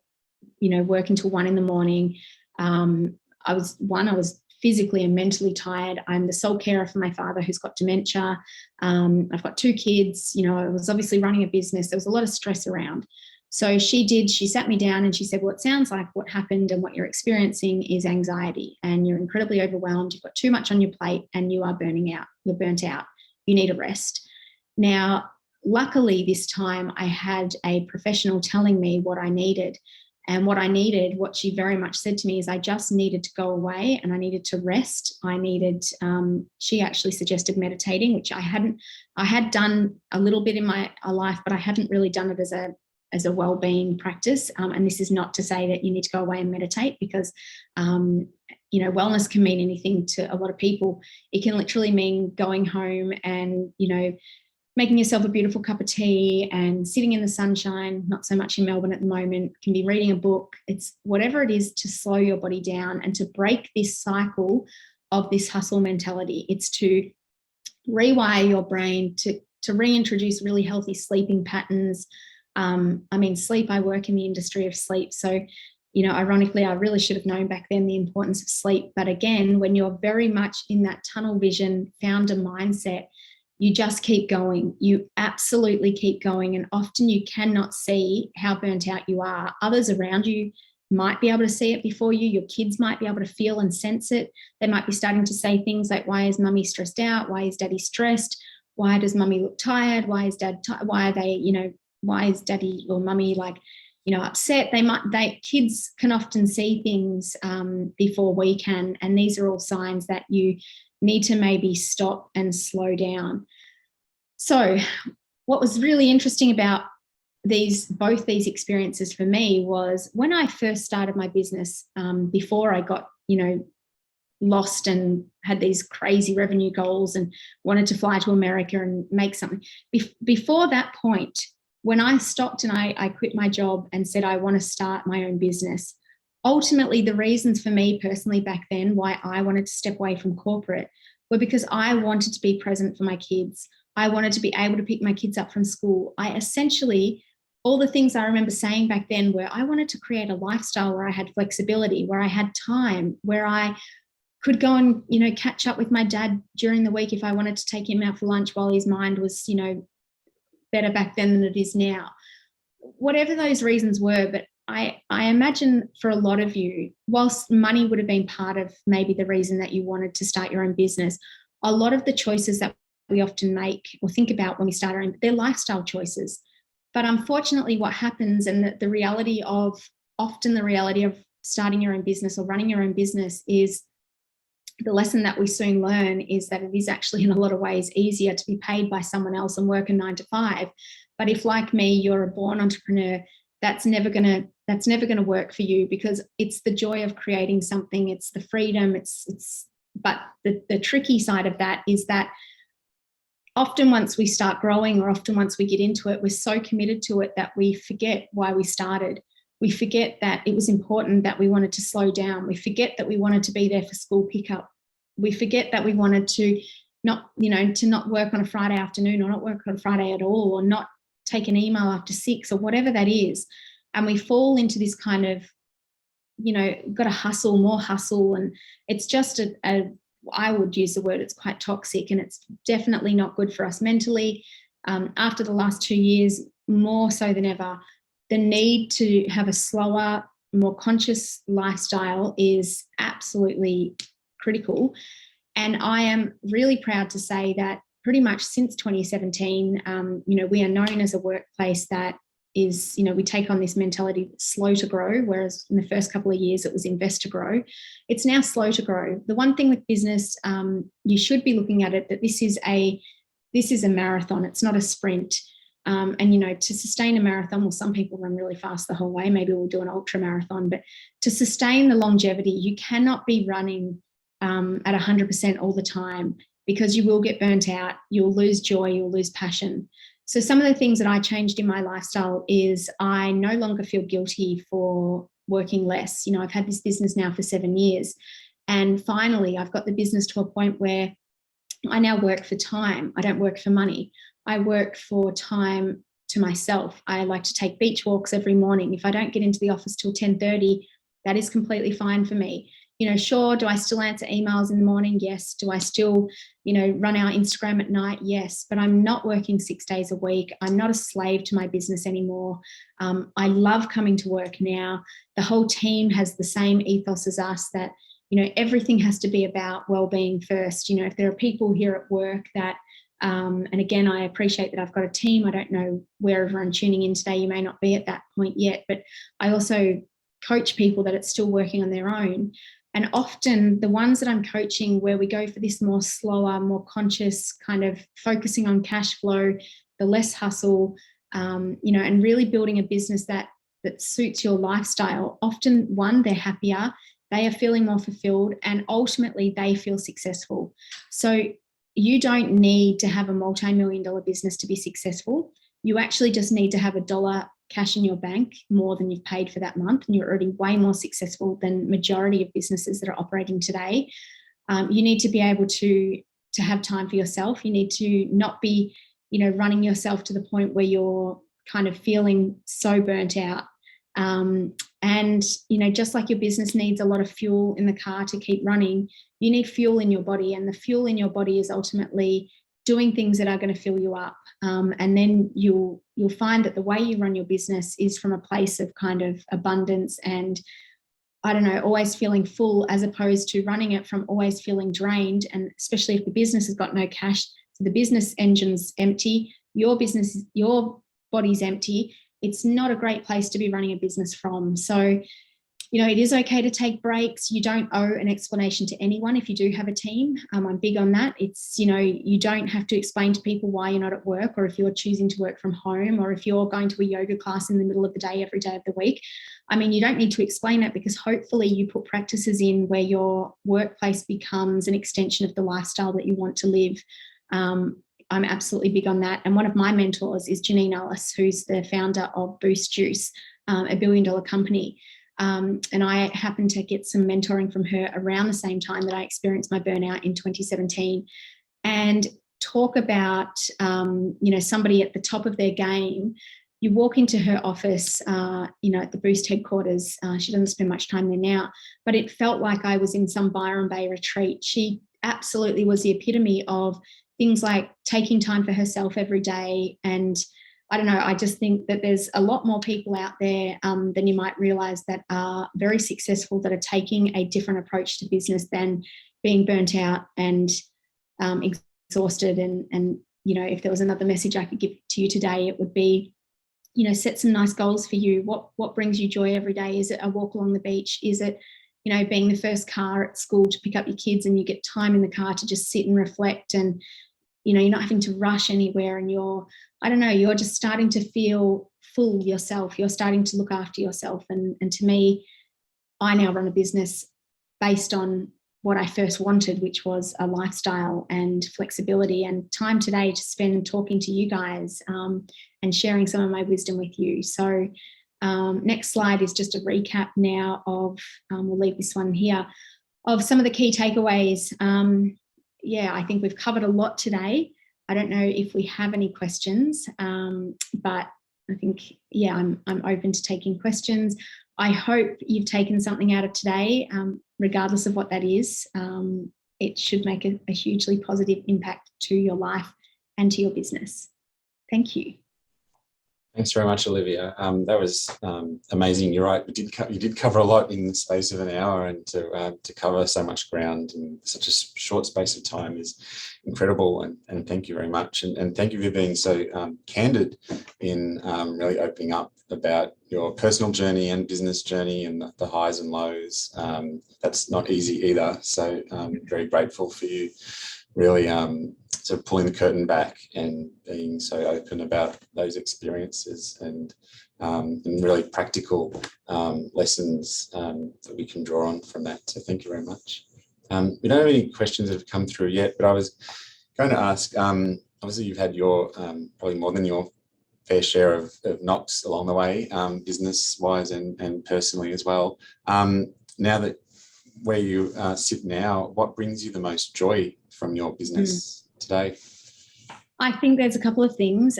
you know, work until 1 in the morning. I was physically and mentally tired. I'm the sole carer for my father who's got dementia. I've got 2 kids. You know, I was obviously running a business. There was a lot of stress around. So she sat me down and she said, well, it sounds like what happened and what you're experiencing is anxiety, and you're incredibly overwhelmed. You've got too much on your plate and you are burning out. You're burnt out. You need a rest. Now, luckily this time I had a professional telling me what I needed. And what she very much said to me is I just needed to go away and I needed to rest. She actually suggested meditating, which I had done a little bit in my life, but I hadn't really done it as a well-being practice. And this is not to say that you need to go away and meditate, because, you know, wellness can mean anything to a lot of people. It can literally mean going home and, you know, making yourself a beautiful cup of tea and sitting in the sunshine, not so much in Melbourne at the moment, can be reading a book. It's whatever it is to slow your body down and to break this cycle of this hustle mentality. It's to rewire your brain, to reintroduce really healthy sleeping patterns. Sleep, I work in the industry of sleep. So, you know, ironically, I really should have known back then the importance of sleep. But again, when you're very much in that tunnel vision founder mindset, you just keep going. You absolutely keep going. And often you cannot see how burnt out you are. Others around you might be able to see it before you. Your kids might be able to feel and sense it. They might be starting to say things like, why is mummy stressed out? Why is daddy stressed? Why does mummy look tired? Why is dad why are they, you know, why is daddy or mummy like, you know, upset? Kids can often see things before we can. And these are all signs that you need to maybe stop and slow down. So what was really interesting about both these experiences for me was when I first started my business, before I got, you know, lost and had these crazy revenue goals and wanted to fly to America and make something. Before that point, when I stopped and I quit my job and said I want to start my own business, ultimately, the reasons for me personally back then why I wanted to step away from corporate were because I wanted to be present for my kids. I wanted to be able to pick my kids up from school. All the things I remember saying back then were I wanted to create a lifestyle where I had flexibility, where I had time, where I could go and, you know, catch up with my dad during the week if I wanted to take him out for lunch while his mind was, you know, better back then than it is now. Whatever those reasons were, but I imagine for a lot of you, whilst money would have been part of maybe the reason that you wanted to start your own business, a lot of the choices that we often make or think about when we start our own, they're lifestyle choices. But unfortunately, what happens and the reality of starting your own business or running your own business is the lesson that we soon learn is that it is actually in a lot of ways easier to be paid by someone else and work a 9 to 5. But if, like me, you're a born entrepreneur, that's never gonna work for you, because it's the joy of creating something, it's the freedom, but the tricky side of that is that often once we start growing or often once we get into it, we're so committed to it that we forget why we started. We forget that it was important that we wanted to slow down. We forget that we wanted to be there for school pickup. We forget that we wanted to not work on a Friday afternoon or not work on a Friday at all, or not take an email after 6 or whatever that is. And we fall into this kind of, you know, got to hustle, more hustle. And it's just I would use the word, it's quite toxic, and it's definitely not good for us mentally. After the last 2 years, more so than ever, the need to have a slower, more conscious lifestyle is absolutely critical. And I am really proud to say that pretty much since 2017, we are known as a workplace that is, we take on this mentality slow to grow, whereas in the first couple of years it was invest to grow. It's now slow to grow. The one thing with business, you should be looking at it that this is a marathon. It's not a sprint. To sustain a marathon, well, some people run really fast the whole way. Maybe we'll do an ultra marathon, but to sustain the longevity, you cannot be running at 100% all the time, because you will get burnt out. You'll lose joy. You'll lose passion. So some of the things that I changed in my lifestyle is I no longer feel guilty for working less. I've had this business now for 7 years, and finally I've got the business to a point where I now work for time. I don't work for money. I work for time to myself. I like to take beach walks every morning. If I don't get into the office till 10:30, that is completely fine for me. Sure, do I still answer emails in the morning? Yes. Do I still, run our Instagram at night? Yes. But I'm not working 6 days a week. I'm not a slave to my business anymore. I love coming to work now. The whole team has the same ethos as us, that, everything has to be about well-being first. If there are people here at work that, and again, I appreciate that I've got a team. I don't know where everyone tuning in today, you may not be at that point yet, but I also coach people that it's still working on their own. And often the ones that I'm coaching, where we go for this more slower, more conscious kind of focusing on cash flow, the less hustle, and really building a business that suits your lifestyle. Often, one, they're happier, they are feeling more fulfilled, and ultimately they feel successful. So you don't need to have a multi-million-dollar business to be successful. You actually just need to have $1 cash in your bank more than you've paid for that month, and you're already way more successful than majority of businesses that are operating today. You need to be able to have time for yourself. You need to not be, running yourself to the point where you're kind of feeling so burnt out. And just like your business needs a lot of fuel in the car to keep running, you need fuel in your body, and the fuel in your body is ultimately doing things that are going to fill you up. And then you'll find that the way you run your business is from a place of kind of abundance and, always feeling full, as opposed to running it from always feeling drained. And especially if the business has got no cash, so the business engine's empty, your body's empty, it's not a great place to be running a business from. So, it is okay to take breaks. You don't owe an explanation to anyone if you do have a team. I'm big on that. It's, you don't have to explain to people why you're not at work, or if you're choosing to work from home, or if you're going to a yoga class in the middle of the day every day of the week. You don't need to explain it, because hopefully you put practices in where your workplace becomes an extension of the lifestyle that you want to live. I'm absolutely big on that. And one of my mentors is Janine Ellis, who's the founder of Boost Juice, $1 billion company. And I happened to get some mentoring from her around the same time that I experienced my burnout in 2017. And talk about, somebody at the top of their game. You walk into her office, at the Boost headquarters. She doesn't spend much time there now, but it felt like I was in some Byron Bay retreat. She absolutely was the epitome of things like taking time for herself every day. And I just think that there's a lot more people out there than you might realize that are very successful, that are taking a different approach to business than being burnt out and exhausted. And if there was another message I could give to you today, it would be, set some nice goals for you. What brings you joy every day? Is it a walk along the beach? Is it, being the first car at school to pick up your kids, and you get time in the car to just sit and reflect, and you're not having to rush anywhere, and you're just starting to feel full yourself. You're starting to look after yourself. And to me, I now run a business based on what I first wanted, which was a lifestyle and flexibility, and time today to spend talking to you guys and sharing some of my wisdom with you. So next slide is just a recap now of, we'll leave this one here, of some of the key takeaways. I think we've covered a lot today. I don't know if we have any questions, but I think, I'm open to taking questions. I hope you've taken something out of today, regardless of what that is. it should make a hugely positive impact to your life and to your business. Thank you. Thanks very much, Olivia. That was amazing. You're right. You did cover a lot in the space of an hour, and to cover so much ground in such a short space of time is incredible. And thank you very much. And thank you for being so candid in really opening up about your personal journey and business journey and the highs and lows. That's not easy either. So I'm very grateful for you really sort of pulling the curtain back and being so open about those experiences and really practical lessons that we can draw on from that. So thank you very much. We don't have any questions that have come through yet, but I was going to ask, obviously you've had your probably more than your fair share of knocks along the way, business-wise and personally as well. Now that where you sit now, what brings you the most joy from your business today? I think there's a couple of things.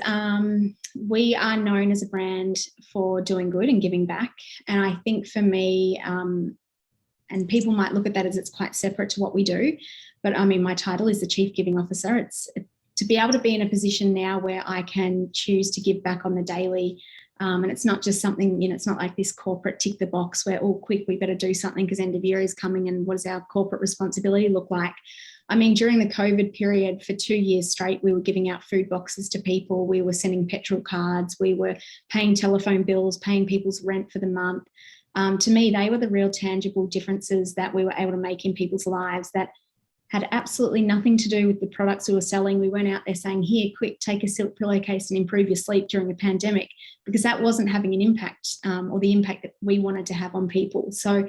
We are known as a brand for doing good and giving back. And I think for me, and people might look at that as it's quite separate to what we do, but I mean, my title is the Chief Giving Officer. It's to be able to be in a position now where I can choose to give back on the daily. And it's not just something, it's not like this corporate tick the box where, oh, quick, we better do something because end of year is coming and what does our corporate responsibility look like? I mean, during the COVID period, for 2 years straight, we were giving out food boxes to people. We were sending petrol cards. We were paying telephone bills, paying people's rent for the month. To me, they were the real tangible differences that we were able to make in people's lives that had absolutely nothing to do with the products we were selling. We weren't out there saying, here, quick, take a silk pillowcase and improve your sleep during a pandemic, because that wasn't having an impact or the impact that we wanted to have on people. So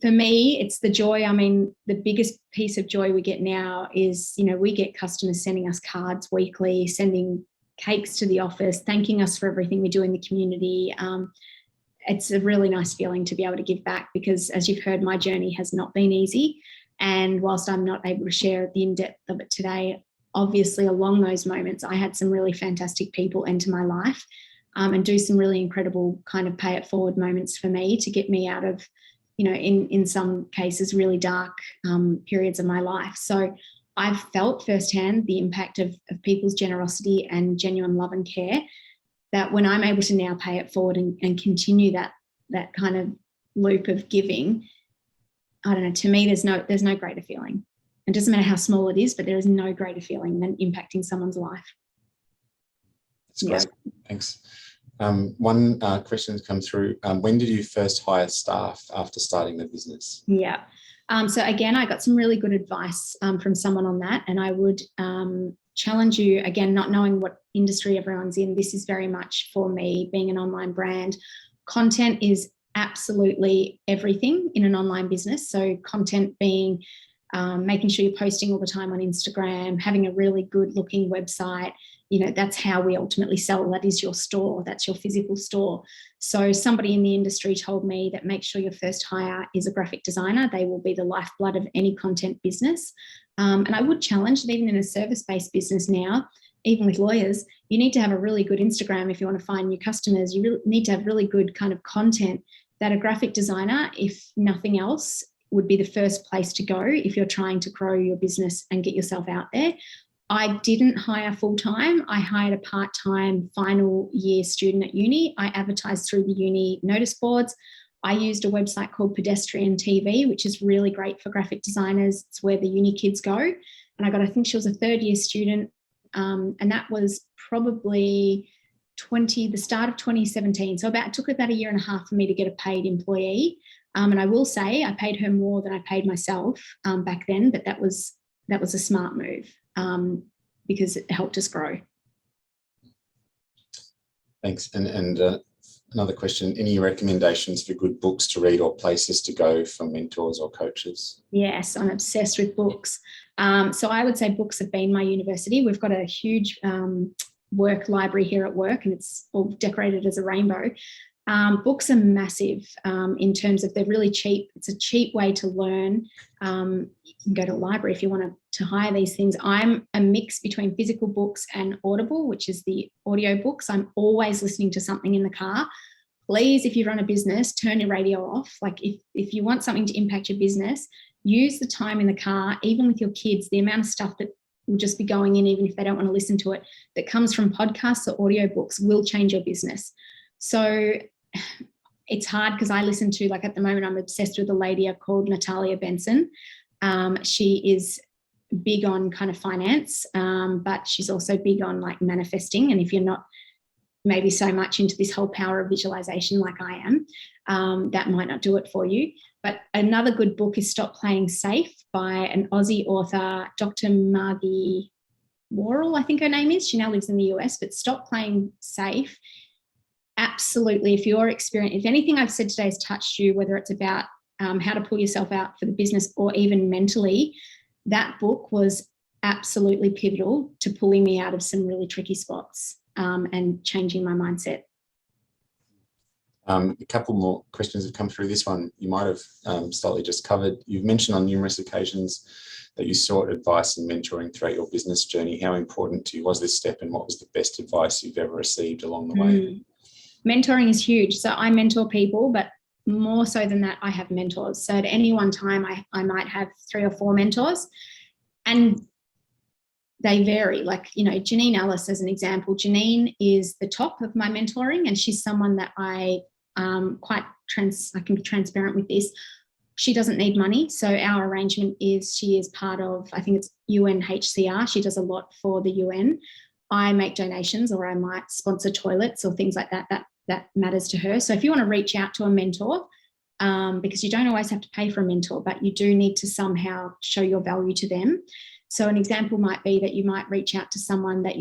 for me, it's the joy. I mean, the biggest piece of joy we get now is, we get customers sending us cards weekly, sending cakes to the office, thanking us for everything we do in the community. It's a really nice feeling to be able to give back because, as you've heard, my journey has not been easy. And whilst I'm not able to share the in-depth of it today, obviously along those moments, I had some really fantastic people enter my life and do some really incredible kind of pay it forward moments for me to get me out of, in some cases, really dark periods of my life. So I've felt firsthand the impact of people's generosity and genuine love and care, that when I'm able to now pay it forward and continue that kind of loop of giving, I don't know, to me, there's no greater feeling. It doesn't matter how small it is, but there is no greater feeling than impacting someone's life. That's great. Yeah. Thanks. One question has come through. When did you first hire staff after starting the business? Yeah. So again, I got some really good advice from someone on that. And I would challenge you, again, not knowing what industry everyone's in. This is very much for me, being an online brand. Content is absolutely everything in an online business. So content being making sure you're posting all the time on Instagram, having a really good looking website. That's how we ultimately sell. That is your store. That's your physical store. So somebody in the industry told me that make sure your first hire is a graphic designer. They will be the lifeblood of any content business. And I would challenge that even in a service-based business now, even with lawyers, you need to have a really good Instagram if you want to find new customers. You really need to have really good kind of content that a graphic designer, if nothing else, would be the first place to go if you're trying to grow your business and get yourself out there. I didn't hire full-time. I hired a part-time final year student at uni. I advertised through the uni notice boards. I used a website called Pedestrian TV, which is really great for graphic designers. It's where the uni kids go. And I think she was a third-year student, and that was probably the start of 2017. So it took about a year and a half for me to get a paid employee. And I will say I paid her more than I paid myself back then, but that was a smart move because it helped us grow. Thanks. And another question, any recommendations for good books to read or places to go for mentors or coaches? Yes, I'm obsessed with books. So I would say books have been my university. We've got a huge work library here at work, and it's all decorated as a rainbow. Books are massive in terms of they're really cheap. It's a cheap way to learn. You can go to a library if you want to hire these things. I'm a mix between physical books and Audible, which is the audio books. I'm always listening to something in the car. Please, if you run a business, turn your radio off. Like if you want something to impact your business, use the time in the car, even with your kids, the amount of stuff that will just be going in, even if they don't want to listen to it, that comes from podcasts or audiobooks will change your business. So it's hard because I listen to, like at the moment, I'm obsessed with a lady called Natalia Benson. She is big on kind of finance, but she's also big on like manifesting. And if you're not maybe so much into this whole power of visualization like I am, that might not do it for you. But another good book is Stop Playing Safe by an Aussie author, Dr. Margie Worrell, I think her name is. She now lives in the US, but Stop Playing Safe. Absolutely. If anything I've said today has touched you, whether it's about how to pull yourself out for the business or even mentally, that book was absolutely pivotal to pulling me out of some really tricky spots and changing my mindset. A couple more questions have come through. This one you might have slightly just covered. You've mentioned on numerous occasions that you sought advice and mentoring throughout your business journey. How important to you was this step, and what was the best advice you've ever received along the way? Mentoring is huge. So I mentor people, but more so than that, I have mentors. So at any one time, I might have 3 or 4 mentors, and they vary. Like, Janine Ellis as an example. Janine is the top of my mentoring, and she's someone that I can be transparent with this. She doesn't need money. So our arrangement is she is part of, I think it's UNHCR. She does a lot for the UN. I make donations, or I might sponsor toilets or things like that. That matters to her. So if you want to reach out to a mentor, because you don't always have to pay for a mentor, but you do need to somehow show your value to them. So an example might be that you might reach out to someone that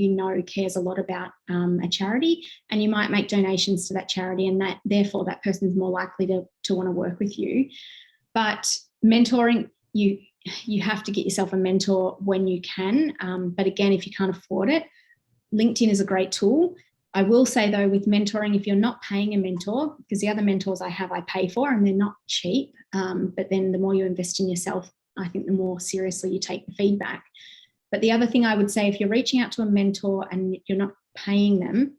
cares a lot about a charity, and you might make donations to that charity, and that therefore that person's more likely to want to work with you. But mentoring, you have to get yourself a mentor when you can. But again, if you can't afford it, LinkedIn is a great tool. I will say though, with mentoring, if you're not paying a mentor, because the other mentors I have, I pay for, and they're not cheap. But then the more you invest in yourself, I think the more seriously you take the feedback. But the other thing I would say, if you're reaching out to a mentor and you're not paying them,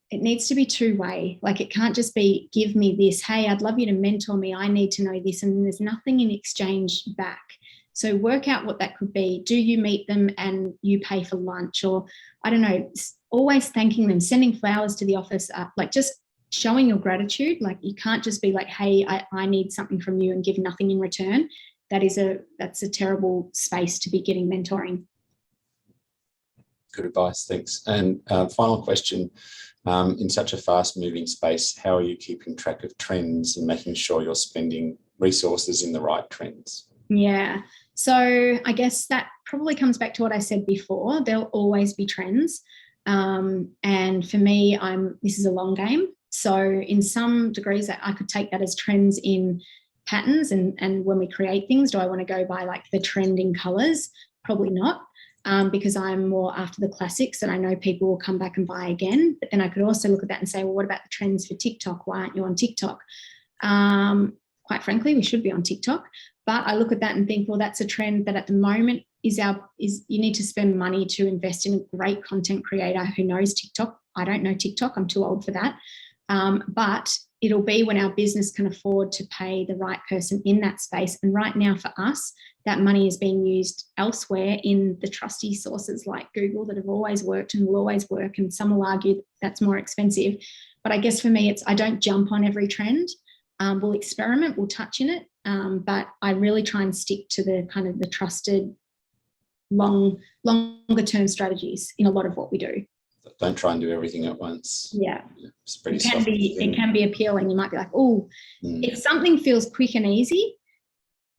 it needs to be two-way. Like, it can't just be, give me this, hey, I'd love you to mentor me, I need to know this, and there's nothing in exchange back. So work out what that could be. Do you meet them and you pay for lunch? Or I don't know, always thanking them, sending flowers to the office, like just showing your gratitude. Like, you can't just be like, hey, I need something from you and give nothing in return. That's a terrible space to be getting mentoring. Good advice, thanks. And final question, in such a fast moving space, how are you keeping track of trends and making sure you're spending resources in the right trends? Yeah. So I guess that probably comes back to what I said before. There'll always be trends. And for me, this is a long game. So in some degrees, I could take that as trends in patterns, and when we create things, do I want to go by like the trending colors? Probably not, because I'm more after the classics and I know people will come back and buy again. But then I could also look at that and say, well, what about the trends for TikTok? Why aren't you on TikTok? Quite frankly, we should be on TikTok. But I look at that and think, well, that's a trend that at the moment is you need to spend money to invest in a great content creator who knows TikTok. I don't know TikTok. I'm too old for that. But it'll be when our business can afford to pay the right person in that space. And right now for us, that money is being used elsewhere in the trusty sources like Google that have always worked and will always work. And some will argue that's more expensive. But I guess for me, I don't jump on every trend. We'll experiment, we'll touch in it. But I really try and stick to the kind of the trusted longer term straties in a lot of what we do. Don't try and do everything at once. Yeah. It can be appealing. You might be like, oh, if something feels quick and easy,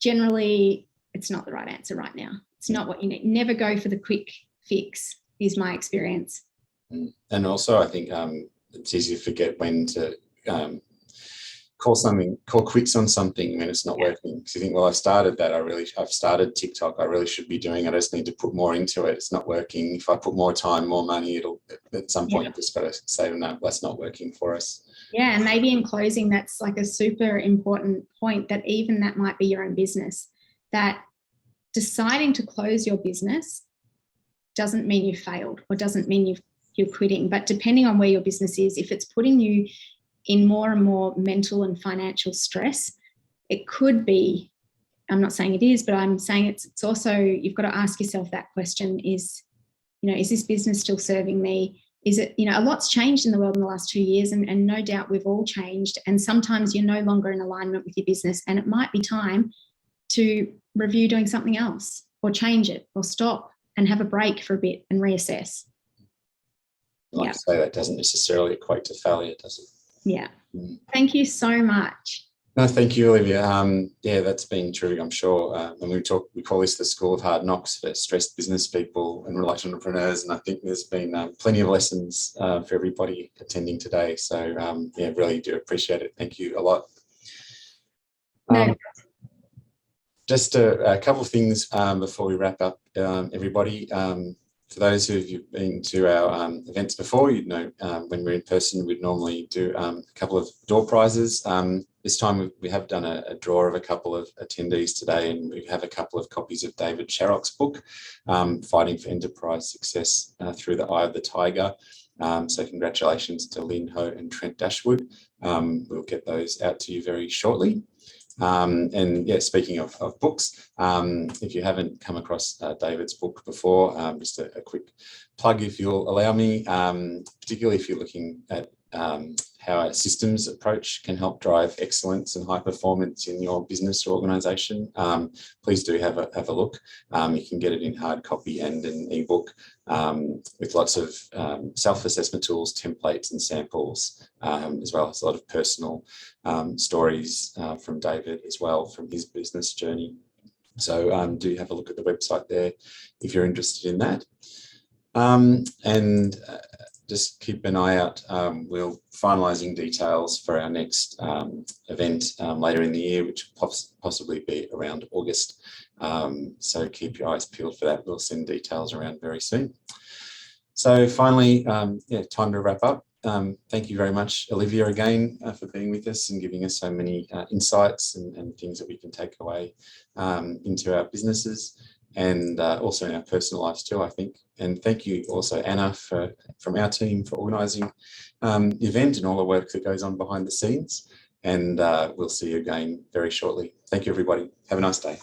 generally it's not the right answer right now. It's not what you need. Never go for the quick fix is my experience. And also I think it's easy to forget when to call quits on something when it's not working. Because you think, well, I've started that. I've started TikTok. I really should be doing it. I just need to put more into it. It's not working. If I put more time, more money, it'll at some point you've just got to say, no, that's not working for us. Yeah, and maybe in closing, that's like a super important point, that even that might be your own business, that deciding to close your business doesn't mean you failed or doesn't mean you're quitting. But depending on where your business is, if it's putting you in more and more mental and financial stress, it could be I'm not saying it is, but I'm saying it's also, you've got to ask yourself that question is, is this business still serving me? Is it, a lot's changed in the world in the last 2 years, and no doubt we've all changed. And sometimes you're no longer in alignment with your business, and it might be time to review doing something else, or change it, or stop and have a break for a bit and reassess. Like I say, that doesn't necessarily equate to failure, does it? Yeah. Thank you so much. No, thank you, Olivia. Yeah, that's been terrific, I'm sure. And we call this the School of Hard Knocks for stressed business people and reluctant entrepreneurs. And I think there's been plenty of lessons for everybody attending today. So yeah, really do appreciate it. Thank you a lot. Just a couple of things before we wrap up, everybody. For those who have been to our events before, you'd know when we're in person, we'd normally do a couple of door prizes. This time we have done a draw of a couple of attendees today, and we have a couple of copies of David Sharrock's book, Fighting for Enterprise Success Through the Eye of the Tiger. So congratulations to Lynn Ho and Trent Dashwood. We'll get those out to you very shortly. And yeah, speaking of books, if you haven't come across David's book before, just a quick plug, if you'll allow me, particularly if you're looking at how a systems approach can help drive excellence and high performance in your business or organisation, please do have a look. You can get it in hard copy and an ebook with lots of self-assessment tools, templates and samples, as well as a lot of personal stories from David as well, from his business journey. So do have a look at the website there if you're interested in that. Just keep an eye out. We're finalising details for our next event later in the year, which will possibly be around August. So keep your eyes peeled for that. We'll send details around very soon. So finally, yeah, time to wrap up. Thank you very much, Olivia, again, for being with us and giving us so many insights and things that we can take away into our businesses, and also in our personal lives too, I think. And thank you also, Anna, from our team, for organising the event and all the work that goes on behind the scenes. And we'll see you again very shortly. Thank you, everybody. Have a nice day.